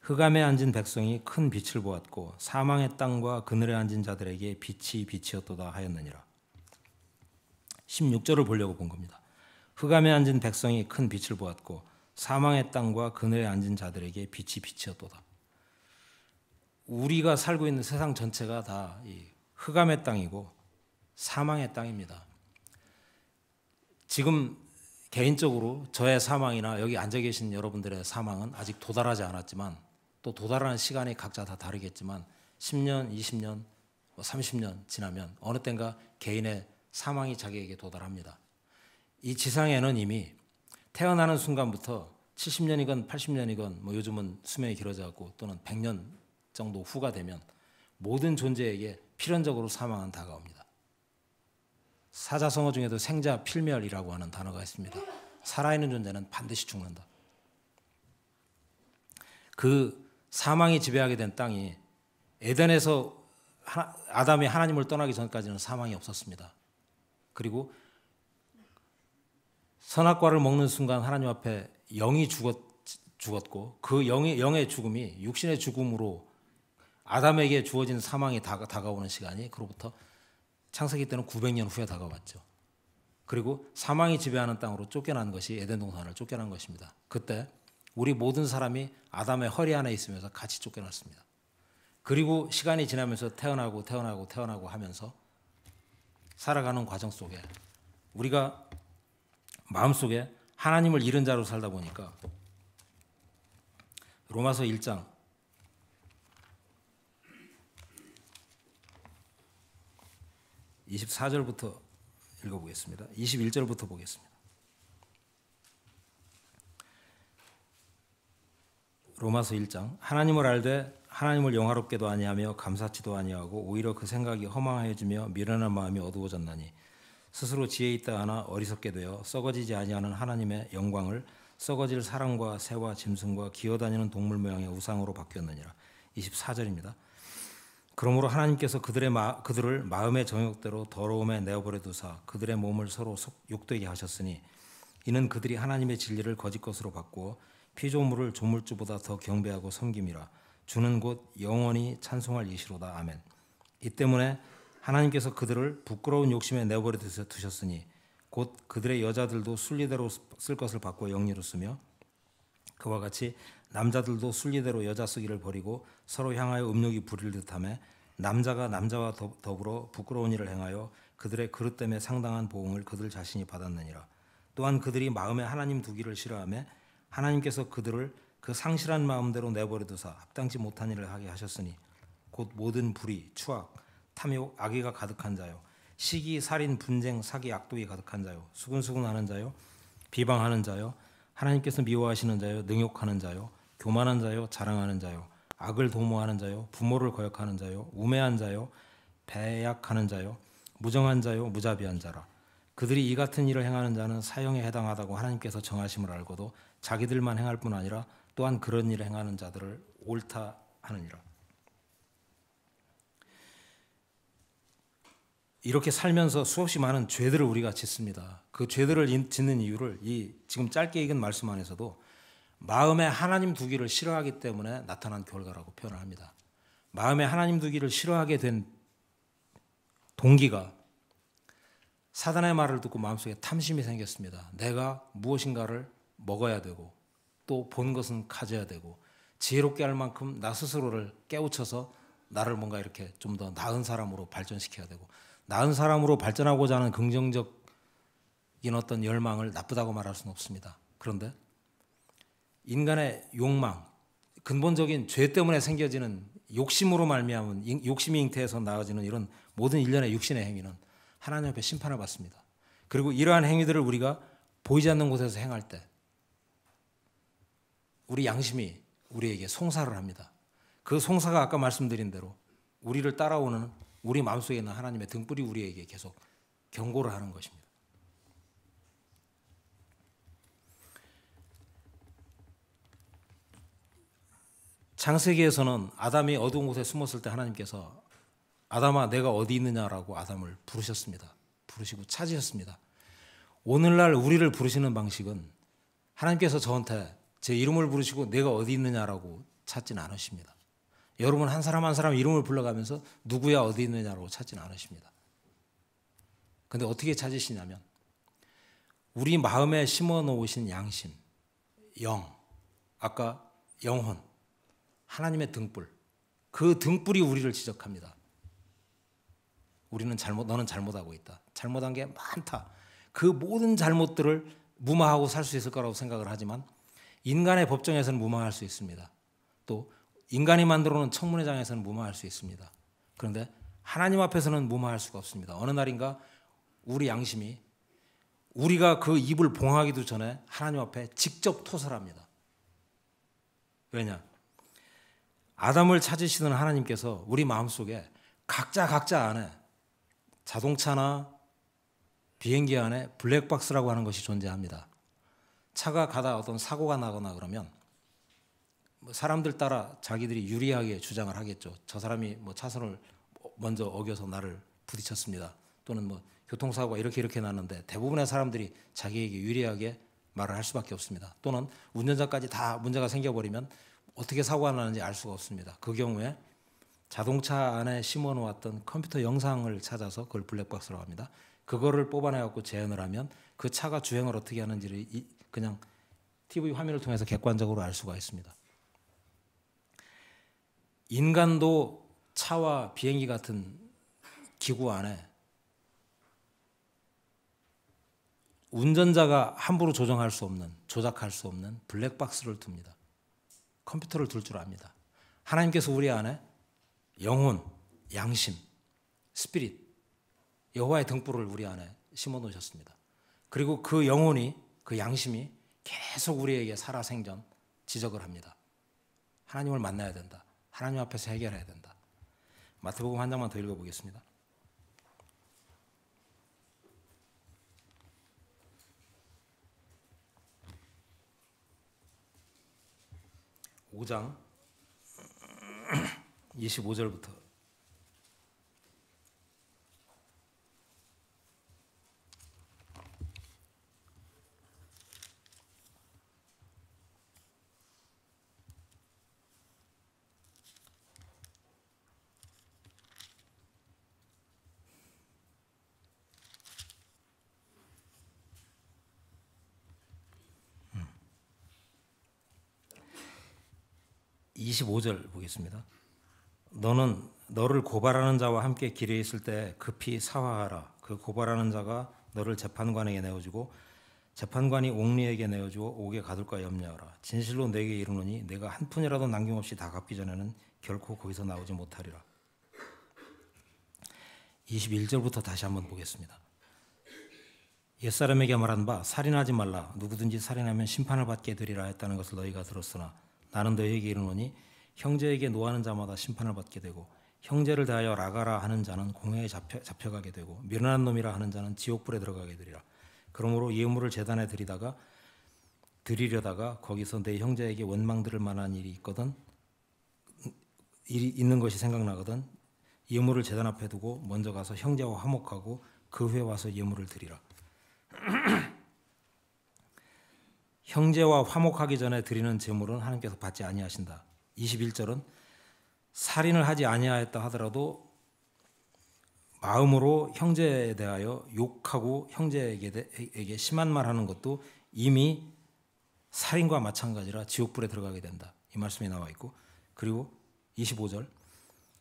흑암에 앉은 백성이 큰 빛을 보았고 사망의 땅과 그늘에 앉은 자들에게 빛이 빛이었도다 하였느니라. 16절을 보려고 본 겁니다. 흑암에 앉은 백성이 큰 빛을 보았고 사망의 땅과 그늘에 앉은 자들에게 빛이 빛이었도다. 우리가 살고 있는 세상 전체가 다 이 흑암의 땅이고 사망의 땅입니다. 지금 개인적으로 저의 사망이나 여기 앉아 계신 여러분들의 사망은 아직 도달하지 않았지만 또 도달하는 시간이 각자 다 다르겠지만 10년, 20년, 30년 지나면 어느 땐가 개인의 사망이 자기에게 도달합니다. 이 지상에는 이미 태어나는 순간부터 70년이건 80년이건 요즘은 수명이 길어져갖고 또는 100년 정도 후가 되면 모든 존재에게 필연적으로 사망은 다가옵니다. 사자성어 중에도 생자 필멸이라고 하는 단어가 있습니다. 살아있는 존재는 반드시 죽는다. 그 사망이 지배하게 된 땅이 에덴에서 아담이 하나님을 떠나기 전까지는 사망이 없었습니다. 그리고 선악과를 먹는 순간 하나님 앞에 영이 죽었고 그 영의 죽음이 육신의 죽음으로 아담에게 주어진 사망이 다가오는 시간이 그로부터 창세기 때는 900년 후에 다가왔죠. 그리고 사망이 지배하는 땅으로 쫓겨난 것이 에덴 동산을 쫓겨난 것입니다. 그때 우리 모든 사람이 아담의 허리 안에 있으면서 같이 쫓겨났습니다. 그리고 시간이 지나면서 태어나고 하면서 살아가는 과정 속에 우리가 마음속에 하나님을 잃은 자로 살다 보니까 로마서 1장 24절부터 읽어보겠습니다. 21절부터 보겠습니다. 로마서 1장. 하나님을 알되 하나님을 영화롭게도 아니하며 감사치도 아니하고 오히려 그 생각이 허망해지며 미련한 마음이 어두워졌나니 스스로 지혜 있다 하나 어리석게 되어 썩어지지 아니하는 하나님의 영광을 썩어질 사람과 새와 짐승과 기어다니는 동물 모양의 우상으로 바뀌었느니라. 24절입니다. 그러므로 하나님께서 그들을 마음의 정욕대로 더러움에 내어버려 두사 그들의 몸을 서로 욕되게 하셨으니 이는 그들이 하나님의 진리를 거짓 것으로 바꾸어 피조물을 조물주보다 더 경배하고 섬김이라. 주는 곧 영원히 찬송할 이시로다. 아멘. 이 때문에 하나님께서 그들을 부끄러운 욕심에 내버려 두셨으니 곧 그들의 여자들도 순리대로 쓸 것을 바꾸어 영리로 쓰며 그와 같이 남자들도 순리대로 여자 쓰기를 버리고 서로 향하여 음욕이 부릴 듯하며 남자가 남자와 더불어 부끄러운 일을 행하여 그들의 그릇됨에 상당한 보응을 그들 자신이 받았느니라. 또한 그들이 마음에 하나님 두기를 싫어하며 하나님께서 그들을 그 상실한 마음대로 내버려 두사 합당치 못한 일을 하게 하셨으니 곧 모든 불의, 추악, 탐욕, 악의가 가득한 자요 시기, 살인, 분쟁, 사기, 악독이 가득한 자요 수근수근하는 자요 비방하는 자요 하나님께서 미워하시는 자요 능욕하는 자요 교만한 자요 자랑하는 자요 악을 도모하는 자요 부모를 거역하는 자요 우매한 자요 배약하는 자요 무정한 자요 무자비한 자라. 그들이 이 같은 일을 행하는 자는 사형에 해당하다고 하나님께서 정하심을 알고도 자기들만 행할 뿐 아니라 또한 그런 일을 행하는 자들을 옳다 하느니라. 이렇게 살면서 수없이 많은 죄들을 우리가 짓습니다. 그 죄들을 짓는 이유를 이 지금 짧게 읽은 말씀 안에서도 마음에 하나님 두기를 싫어하기 때문에 나타난 결과라고 표현을 합니다. 마음에 하나님 두기를 싫어하게 된 동기가 사단의 말을 듣고 마음속에 탐심이 생겼습니다. 내가 무엇인가를 먹어야 되고 또 본 것은 가져야 되고 지혜롭게 할 만큼 나 스스로를 깨우쳐서 나를 뭔가 이렇게 좀 더 나은 사람으로 발전시켜야 되고 나은 사람으로 발전하고자 하는 긍정적인 어떤 열망을 나쁘다고 말할 수는 없습니다. 그런데 인간의 욕망, 근본적인 죄 때문에 생겨지는 욕심으로 말미암은 욕심이 잉태해서 나아지는 이런 모든 일련의 육신의 행위는 하나님 앞에 심판을 받습니다. 그리고 이러한 행위들을 우리가 보이지 않는 곳에서 행할 때 우리 양심이 우리에게 송사를 합니다. 그 송사가 아까 말씀드린 대로 우리를 따라오는 우리 마음속에 있는 하나님의 등불이 우리에게 계속 경고를 하는 것입니다. 창세기에서는 아담이 어두운 곳에 숨었을 때 하나님께서 아담아 내가 어디 있느냐라고 아담을 부르셨습니다. 부르시고 찾으셨습니다. 오늘날 우리를 부르시는 방식은 하나님께서 저한테 제 이름을 부르시고 내가 어디 있느냐라고 찾지는 않으십니다. 여러분 한 사람 한 사람 이름을 불러가면서 누구야 어디 있느냐라고 찾지는 않으십니다. 그런데 어떻게 찾으시냐면 우리 마음에 심어 놓으신 양심, 영, 아까 영혼, 하나님의 등불, 그 등불이 우리를 지적합니다. 우리는 너는 잘못하고 있다. 잘못한 게 많다. 그 모든 잘못들을 무마하고 살 수 있을 거라고 생각을 하지만 인간의 법정에서는 무마할 수 있습니다. 또 인간이 만들어 놓은 청문회장에서는 무마할 수 있습니다. 그런데 하나님 앞에서는 무마할 수가 없습니다. 어느 날인가 우리 양심이 우리가 그 입을 봉하기도 전에 하나님 앞에 직접 토설합니다. 왜냐? 아담을 찾으시던 하나님께서 우리 마음속에 각자 안에 자동차나 비행기 안에 블랙박스라고 하는 것이 존재합니다. 차가 가다 어떤 사고가 나거나 그러면 사람들 따라 자기들이 유리하게 주장을 하겠죠. 저 사람이 뭐 차선을 먼저 어겨서 나를 부딪혔습니다. 또는 뭐 교통사고가 이렇게 났는데 대부분의 사람들이 자기에게 유리하게 말을 할 수밖에 없습니다. 또는 운전자까지 다 문제가 생겨버리면 어떻게 사고가 나는지 알 수가 없습니다. 그 경우에 자동차 안에 심어놓았던 컴퓨터 영상을 찾아서 그걸 블랙박스라고 합니다. 그거를 뽑아내갖고 재현을 하면 그 차가 주행을 어떻게 하는지를 그냥 TV 화면을 통해서 객관적으로 알 수가 있습니다. 인간도 차와 비행기 같은 기구 안에 운전자가 함부로 조작할 수 없는 블랙박스를 둡니다. 컴퓨터를 둘 줄 압니다. 하나님께서 우리 안에 영혼, 양심, 스피릿, 여호와의 등불을 우리 안에 심어 놓으셨습니다. 그리고 그 영혼이, 그 양심이 계속 우리에게 살아생전 지적을 합니다. 하나님을 만나야 된다. 하나님 앞에서 해결해야 된다. 마태복음 한 장만 더 읽어보겠습니다. 5장 25절부터 (25절) 보겠습니다. 너는 너를 고발하는 자와 함께 길에 있을 때 급히 사화하라. 그 고발하는 자가 너를 재판관에게 내어주고 재판관이 옥리에게 내어주어 옥에 가둘까 염려하라. 진실로 내게 이르노니 내가 한 푼이라도 남김없이 다 갚기 전에는 결코 거기서 나오지 못하리라. 21절부터 다시 한번 보겠습니다. 옛사람에게 말한 바 살인하지 말라. 누구든지 살인하면 심판을 받게 되리라 했다는 것을 너희가 들었으나 나는 너희에게 이르노니 형제에게 노하는 자마다 심판을 받게 되고 형제를 대하여 라가라 하는 자는 공회에 잡혀가게 되고 미련한 놈이라 하는 자는 지옥불에 들어가게 되리라. 그러므로 예물을 제단에 드리려다가 거기서 내 형제에게 원망 들을 만한 일이 있는 것이 생각나거든 예물을 제단 앞에 두고 먼저 가서 형제와 화목하고 그 후에 와서 예물을 드리라. 형제와 화목하기 전에 드리는 제물은 하나님께서 받지 아니하신다. 21절은 살인을 하지 아니하였다 하더라도 마음으로 형제에 대하여 욕하고 형제에게 심한 말 하는 것도 이미 살인과 마찬가지라 지옥불에 들어가게 된다. 이 말씀이 나와 있고, 그리고 25절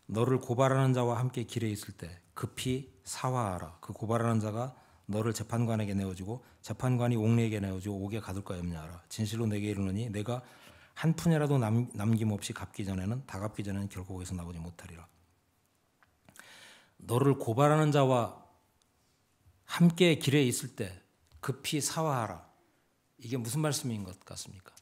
너를 고발하는 자와 함께 길에 있을 때 급히 사화하라. 그 고발하는 자가 너를 재판관에게 내어주고 재판관이 옥리에게 내어주고 옥에 가둘까 염려하라. 진실로 내게 이르노니 내가 한 푼이라도 남김없이 갚기 전에는 다 갚기 전에는 결코 거기서 나오지 못하리라. 너를 고발하는 자와 함께 길에 있을 때 급히 사화하라. 이게 무슨 말씀인 것 같습니까?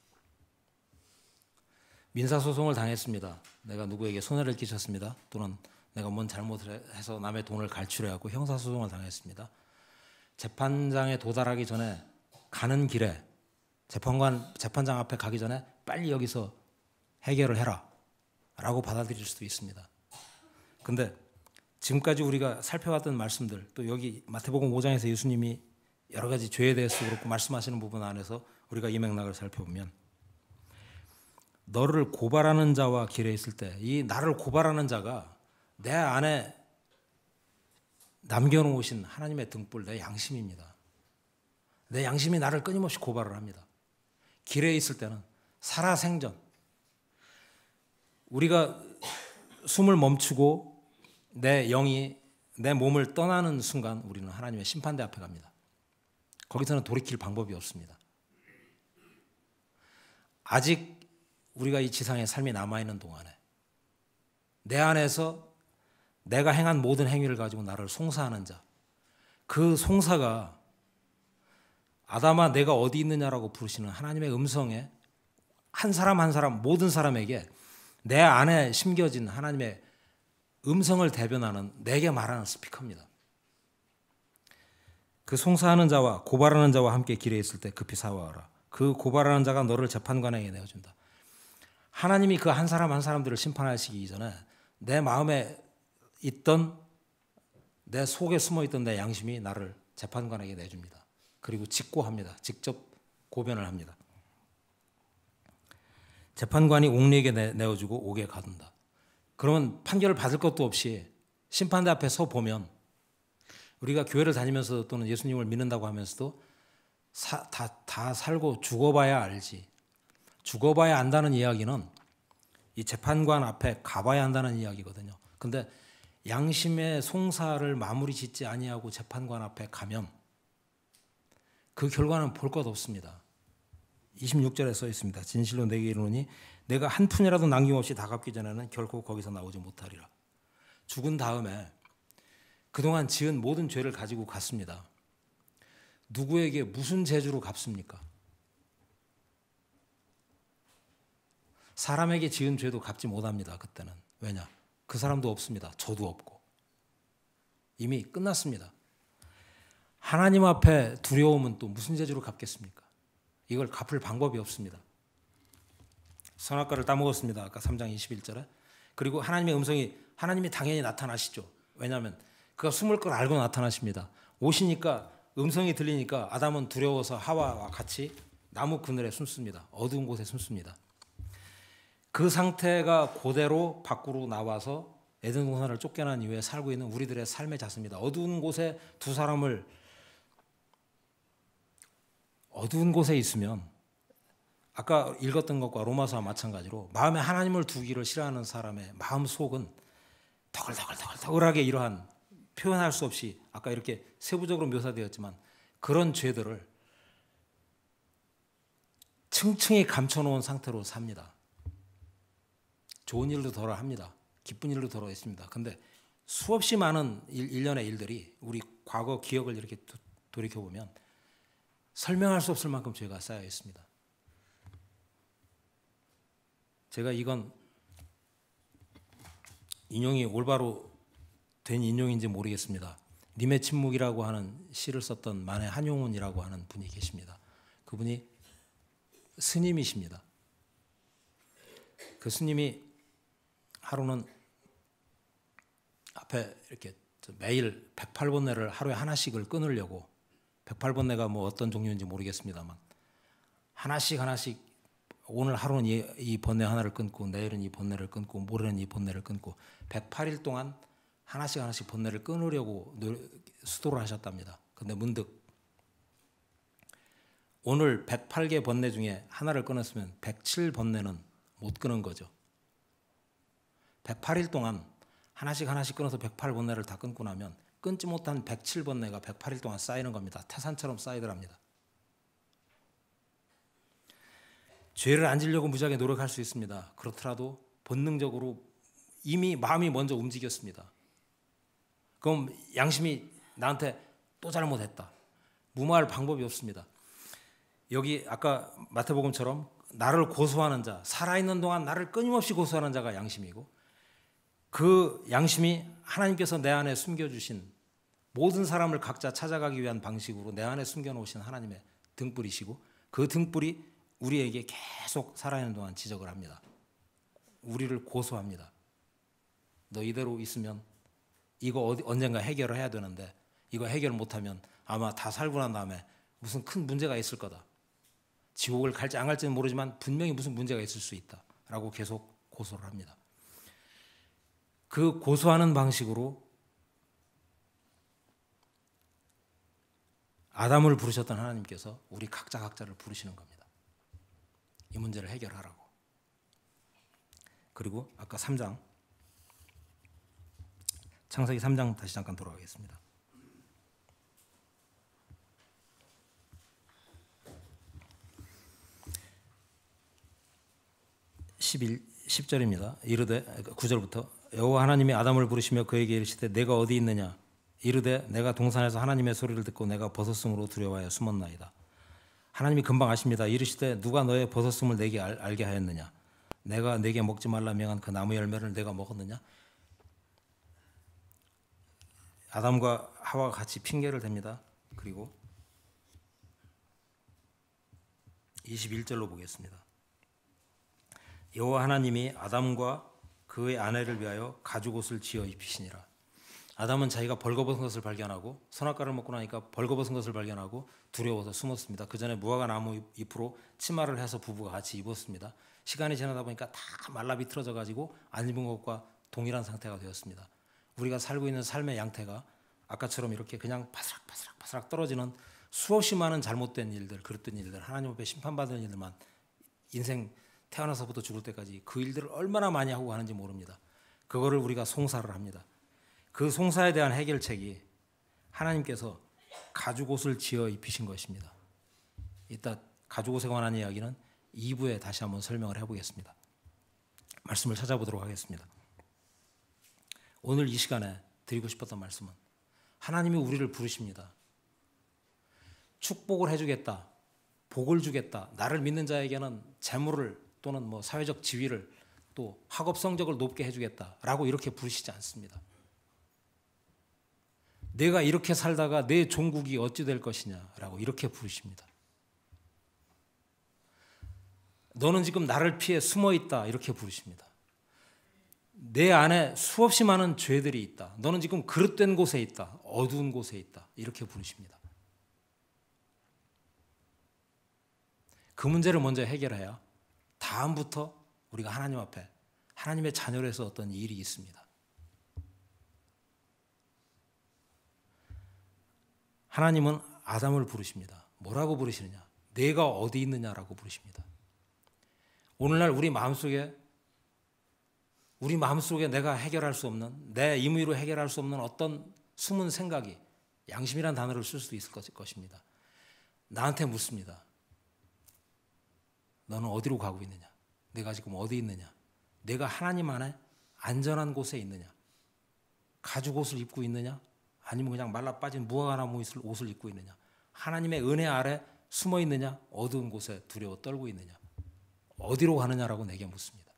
민사소송을 당했습니다. 내가 누구에게 손해를 끼쳤습니다. 또는 내가 뭔 잘못을 해서 남의 돈을 갈취해갖고 형사소송을 당했습니다. 재판장에 도달하기 전에 가는 길에 재판장 앞에 가기 전에 빨리 여기서 해결을 해라 라고 받아들일 수도 있습니다. 근데 지금까지 우리가 살펴봤던 말씀들, 또 여기 마태복음 5장에서 예수님이 여러 가지 죄에 대해서 그렇고 말씀하시는 부분 안에서 우리가 이 맥락을 살펴보면 너를 고발하는 자와 길에 있을 때 이 나를 고발하는 자가 내 안에 남겨놓으신 하나님의 등불, 내 양심입니다. 내 양심이 나를 끊임없이 고발을 합니다. 길에 있을 때는 살아생전 우리가 숨을 멈추고 내 영이 내 몸을 떠나는 순간 우리는 하나님의 심판대 앞에 갑니다. 거기서는 돌이킬 방법이 없습니다. 아직 우리가 이 지상의 삶이 남아있는 동안에 내 안에서 내가 행한 모든 행위를 가지고 나를 송사하는 자, 그 송사가 아담아 내가 어디 있느냐라고 부르시는 하나님의 음성에 한 사람 한 사람 모든 사람에게 내 안에 심겨진 하나님의 음성을 대변하는 내게 말하는 스피커입니다. 그 송사하는 자와 고발하는 자와 함께 길에 있을 때 급히 사화하라. 그 고발하는 자가 너를 재판관에게 내어준다. 하나님이 그 한 사람 한 사람들을 심판하시기 이전에 내 마음에 있던 내 속에 숨어있던 내 양심이 나를 재판관에게 내줍니다. 그리고 직고합니다. 직접 고변을 합니다. 재판관이 옥리에게 내어주고 옥에 가둔다. 그러면 판결을 받을 것도 없이 심판대 앞에 서 보면 우리가 교회를 다니면서 또는 예수님을 믿는다고 하면서도 다 살고 죽어봐야 알지. 죽어봐야 안다는 이야기는 이 재판관 앞에 가봐야 한다는 이야기거든요. 근데 양심의 송사를 마무리 짓지 아니하고 재판관 앞에 가면 그 결과는 볼 것 없습니다. 26절에 써 있습니다. 진실로 내게 이르노니 내가 한 푼이라도 남김없이 다 갚기 전에는 결코 거기서 나오지 못하리라. 죽은 다음에 그동안 지은 모든 죄를 가지고 갔습니다. 누구에게 무슨 재주로 갚습니까? 사람에게 지은 죄도 갚지 못합니다. 그때는. 왜냐? 그 사람도 없습니다. 저도 없고. 이미 끝났습니다. 하나님 앞에 두려움은 또 무슨 재주로 갚겠습니까? 이걸 갚을 방법이 없습니다. 선악과를 따먹었습니다. 아까 3장 21절에. 그리고 하나님의 음성이 하나님이 당연히 나타나시죠. 왜냐하면 그가 숨을 걸 알고 나타나십니다. 오시니까 음성이 들리니까 아담은 두려워서 하와와 같이 나무 그늘에 숨습니다. 어두운 곳에 숨습니다. 그 상태가 그대로 밖으로 나와서 에덴 동산을 쫓겨난 이후에 살고 있는 우리들의 삶의 자세입니다. 어두운 곳에 두 사람을 어두운 곳에 있으면 아까 읽었던 것과 로마서와 마찬가지로 마음에 하나님을 두기를 싫어하는 사람의 마음 속은 더글더글더글더글하게 이러한 표현할 수 없이 아까 이렇게 세부적으로 묘사되었지만 그런 죄들을 층층이 감춰놓은 상태로 삽니다. 좋은 일도 덜어 합니다. 기쁜 일도 덜어 있습니다. 그런데 수없이 많은 일련의 일들이 우리 과거 기억을 이렇게 돌이켜보면 설명할 수 없을 만큼 죄가 쌓여 있습니다. 제가 이건 인용이 올바로 된 인용인지 모르겠습니다. 님의 침묵이라고 하는 시를 썼던 만해 한용운이라고 하는 분이 계십니다. 그분이 스님이십니다. 그 스님이 하루는 앞에 이렇게 매일 108번뇌를 하루에 하나씩을 끊으려고 108번뇌가 뭐 어떤 종류인지 모르겠습니다만 하나씩 오늘 하루는 이 번뇌 하나를 끊고 내일은 이 번뇌를 끊고 모레는 이 번뇌를 끊고 108일 동안 하나씩 번뇌를 끊으려고 수도를 하셨답니다. 근데 문득 오늘 108개 번뇌 중에 하나를 끊었으면 107번뇌는 못 끊은 거죠. 108일 동안 하나씩 끊어서 108번뇌를 다 끊고 나면 끊지 못한 107번뇌가 108일 동안 쌓이는 겁니다. 태산처럼 쌓이더랍니다. 죄를 안 지려고 무지하게 노력할 수 있습니다. 그렇더라도 본능적으로 이미 마음이 먼저 움직였습니다. 그럼 양심이 나한테 또 잘못했다. 무마할 방법이 없습니다. 여기 아까 마태복음처럼 나를 고소하는 자, 살아있는 동안 나를 끊임없이 고소하는 자가 양심이고 그 양심이 하나님께서 내 안에 숨겨주신 모든 사람을 각자 찾아가기 위한 방식으로 내 안에 숨겨놓으신 하나님의 등불이시고 그 등불이 우리에게 계속 살아있는 동안 지적을 합니다. 우리를 고소합니다. 너 이대로 있으면 이거 언젠가 해결을 해야 되는데 이거 해결 못하면 아마 다 살고 난 다음에 무슨 큰 문제가 있을 거다. 지옥을 갈지 안 갈지는 모르지만 분명히 무슨 문제가 있을 수 있다. 라고 계속 고소를 합니다. 그 고소하는 방식으로 아담을 부르셨던 하나님께서 우리 각자를 부르시는 겁니다. 이 문제를 해결하라고. 그리고 아까 3장 창세기 3장 다시 잠깐 돌아가겠습니다. 10절입니다. 이르되 9절부터 여호와 하나님이 아담을 부르시며 그에게 이르시되 내가 어디 있느냐 이르되 내가 동산에서 하나님의 소리를 듣고 내가 벗었음으로 두려워하여 숨었나이다. 하나님이 금방 아십니다. 이르시되 누가 너의 벗었음을 내게 알게 하였느냐 내가 내게 먹지 말라 명한 그 나무 열매를 내가 먹었느냐. 아담과 하와가 같이 핑계를 댑니다. 그리고 21절로 보겠습니다. 여호와 하나님이 아담과 그의 아내를 위하여 가죽옷을 지어 입히시니라. 아담은 자기가 벌거벗은 것을 발견하고 선악과를 먹고 나니까 벌거벗은 것을 발견하고 두려워서 숨었습니다. 그 전에 무화과 나무 잎으로 치마를 해서 부부가 같이 입었습니다. 시간이 지나다 보니까 다 말라 비틀어져 가지고 안 입은 것과 동일한 상태가 되었습니다. 우리가 살고 있는 삶의 양태가 아까처럼 이렇게 그냥 바스락 떨어지는 수없이 많은 잘못된 일들, 그릇된 일들, 하나님 앞에 심판받은 일들만 인생 태어나서부터 죽을 때까지 그 일들을 얼마나 많이 하고 가는지 모릅니다. 그거를 우리가 송사를 합니다. 그 송사에 대한 해결책이 하나님께서 가죽옷을 지어 입히신 것입니다. 이따 가죽옷에 관한 이야기는 2부에 다시 한번 설명을 해보겠습니다. 말씀을 찾아보도록 하겠습니다. 오늘 이 시간에 드리고 싶었던 말씀은 하나님이 우리를 부르십니다. 축복을 해주겠다. 복을 주겠다. 나를 믿는 자에게는 재물을 또는 뭐 사회적 지위를 또 학업 성적을 높게 해주겠다라고 이렇게 부르시지 않습니다. 내가 이렇게 살다가 내 종국이 어찌 될 것이냐라고 이렇게 부르십니다. 너는 지금 나를 피해 숨어 있다 이렇게 부르십니다. 내 안에 수없이 많은 죄들이 있다. 너는 지금 그릇된 곳에 있다. 어두운 곳에 있다. 이렇게 부르십니다. 그 문제를 먼저 해결해야 다음부터 우리가 하나님 앞에 하나님의 자녀로서 어떤 일이 있습니다. 하나님은 아담을 부르십니다. 뭐라고 부르시느냐? 내가 어디 있느냐라고 부르십니다. 오늘날 우리 마음속에 내가 해결할 수 없는, 내 임의로 해결할 수 없는 어떤 숨은 생각이, 양심이란 단어를 쓸 수도 있을 것입니다. 나한테 묻습니다. 너는 어디로 가고 있느냐? 내가 지금 어디 있느냐? 내가 하나님 안에 안전한 곳에 있느냐? 가죽 옷을 입고 있느냐? 아니면 그냥 말라 빠진 무화과나무 옷을 입고 있느냐? 하나님의 은혜 아래 숨어 있느냐? 어두운 곳에 두려워 떨고 있느냐? 어디로 가느냐라고 내게 묻습니다.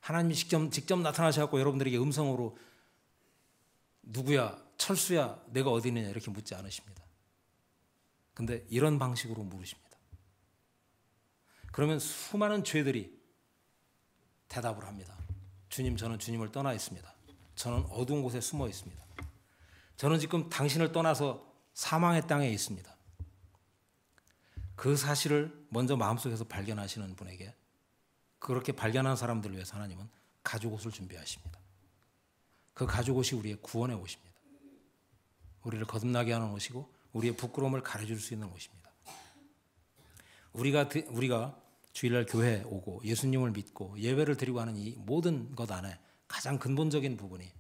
하나님이 직접 나타나셔서 여러분들에게 음성으로 누구야? 철수야? 내가 어디 있느냐? 이렇게 묻지 않으십니다. 근데 이런 방식으로 물으십니다. 그러면 수많은 죄들이 대답을 합니다. 주님, 저는 주님을 떠나 있습니다. 저는 어두운 곳에 숨어 있습니다. 저는 지금 당신을 떠나서 사망의 땅에 있습니다. 그 사실을 먼저 마음속에서 발견하시는 분에게, 그렇게 발견한 사람들을 위해서 하나님은 가죽옷을 준비하십니다. 그 가죽옷이 우리의 구원의 옷입니다. 우리를 거듭나게 하는 옷이고 우리의 부끄러움을 가려줄 수 있는 옷입니다. 우리가 주일날 교회에 오고 예수님을 믿고 예배를 드리고 하는 이 모든 것 안에 가장 근본적인 부분이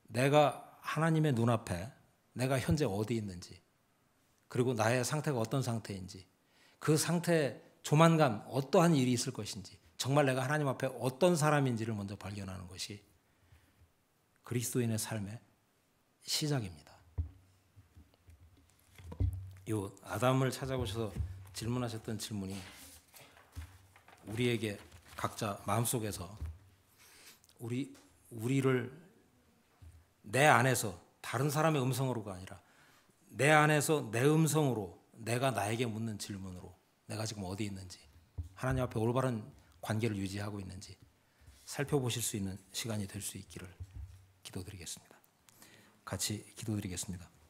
내가 하나님의 눈앞에 내가 현재 어디 있는지, 그리고 나의 상태가 어떤 상태인지, 그 상태에 조만간 어떠한 일이 있을 것인지, 정말 내가 하나님 앞에 어떤 사람인지를 먼저 발견하는 것이 그리스도인의 삶의 시작입니다. 이 아담을 찾아오셔서 질문하셨던 질문이 우리에게 각자 마음속에서 우리를 내 안에서 다른 사람의 음성으로가 아니라 내 안에서 내 음성으로 내가 나에게 묻는 질문으로 내가 지금 어디 있는지, 하나님 앞에 올바른 관계를 유지하고 있는지 살펴보실 수 있는 시간이 될 수 있기를 기도드리겠습니다. 같이 기도드리겠습니다.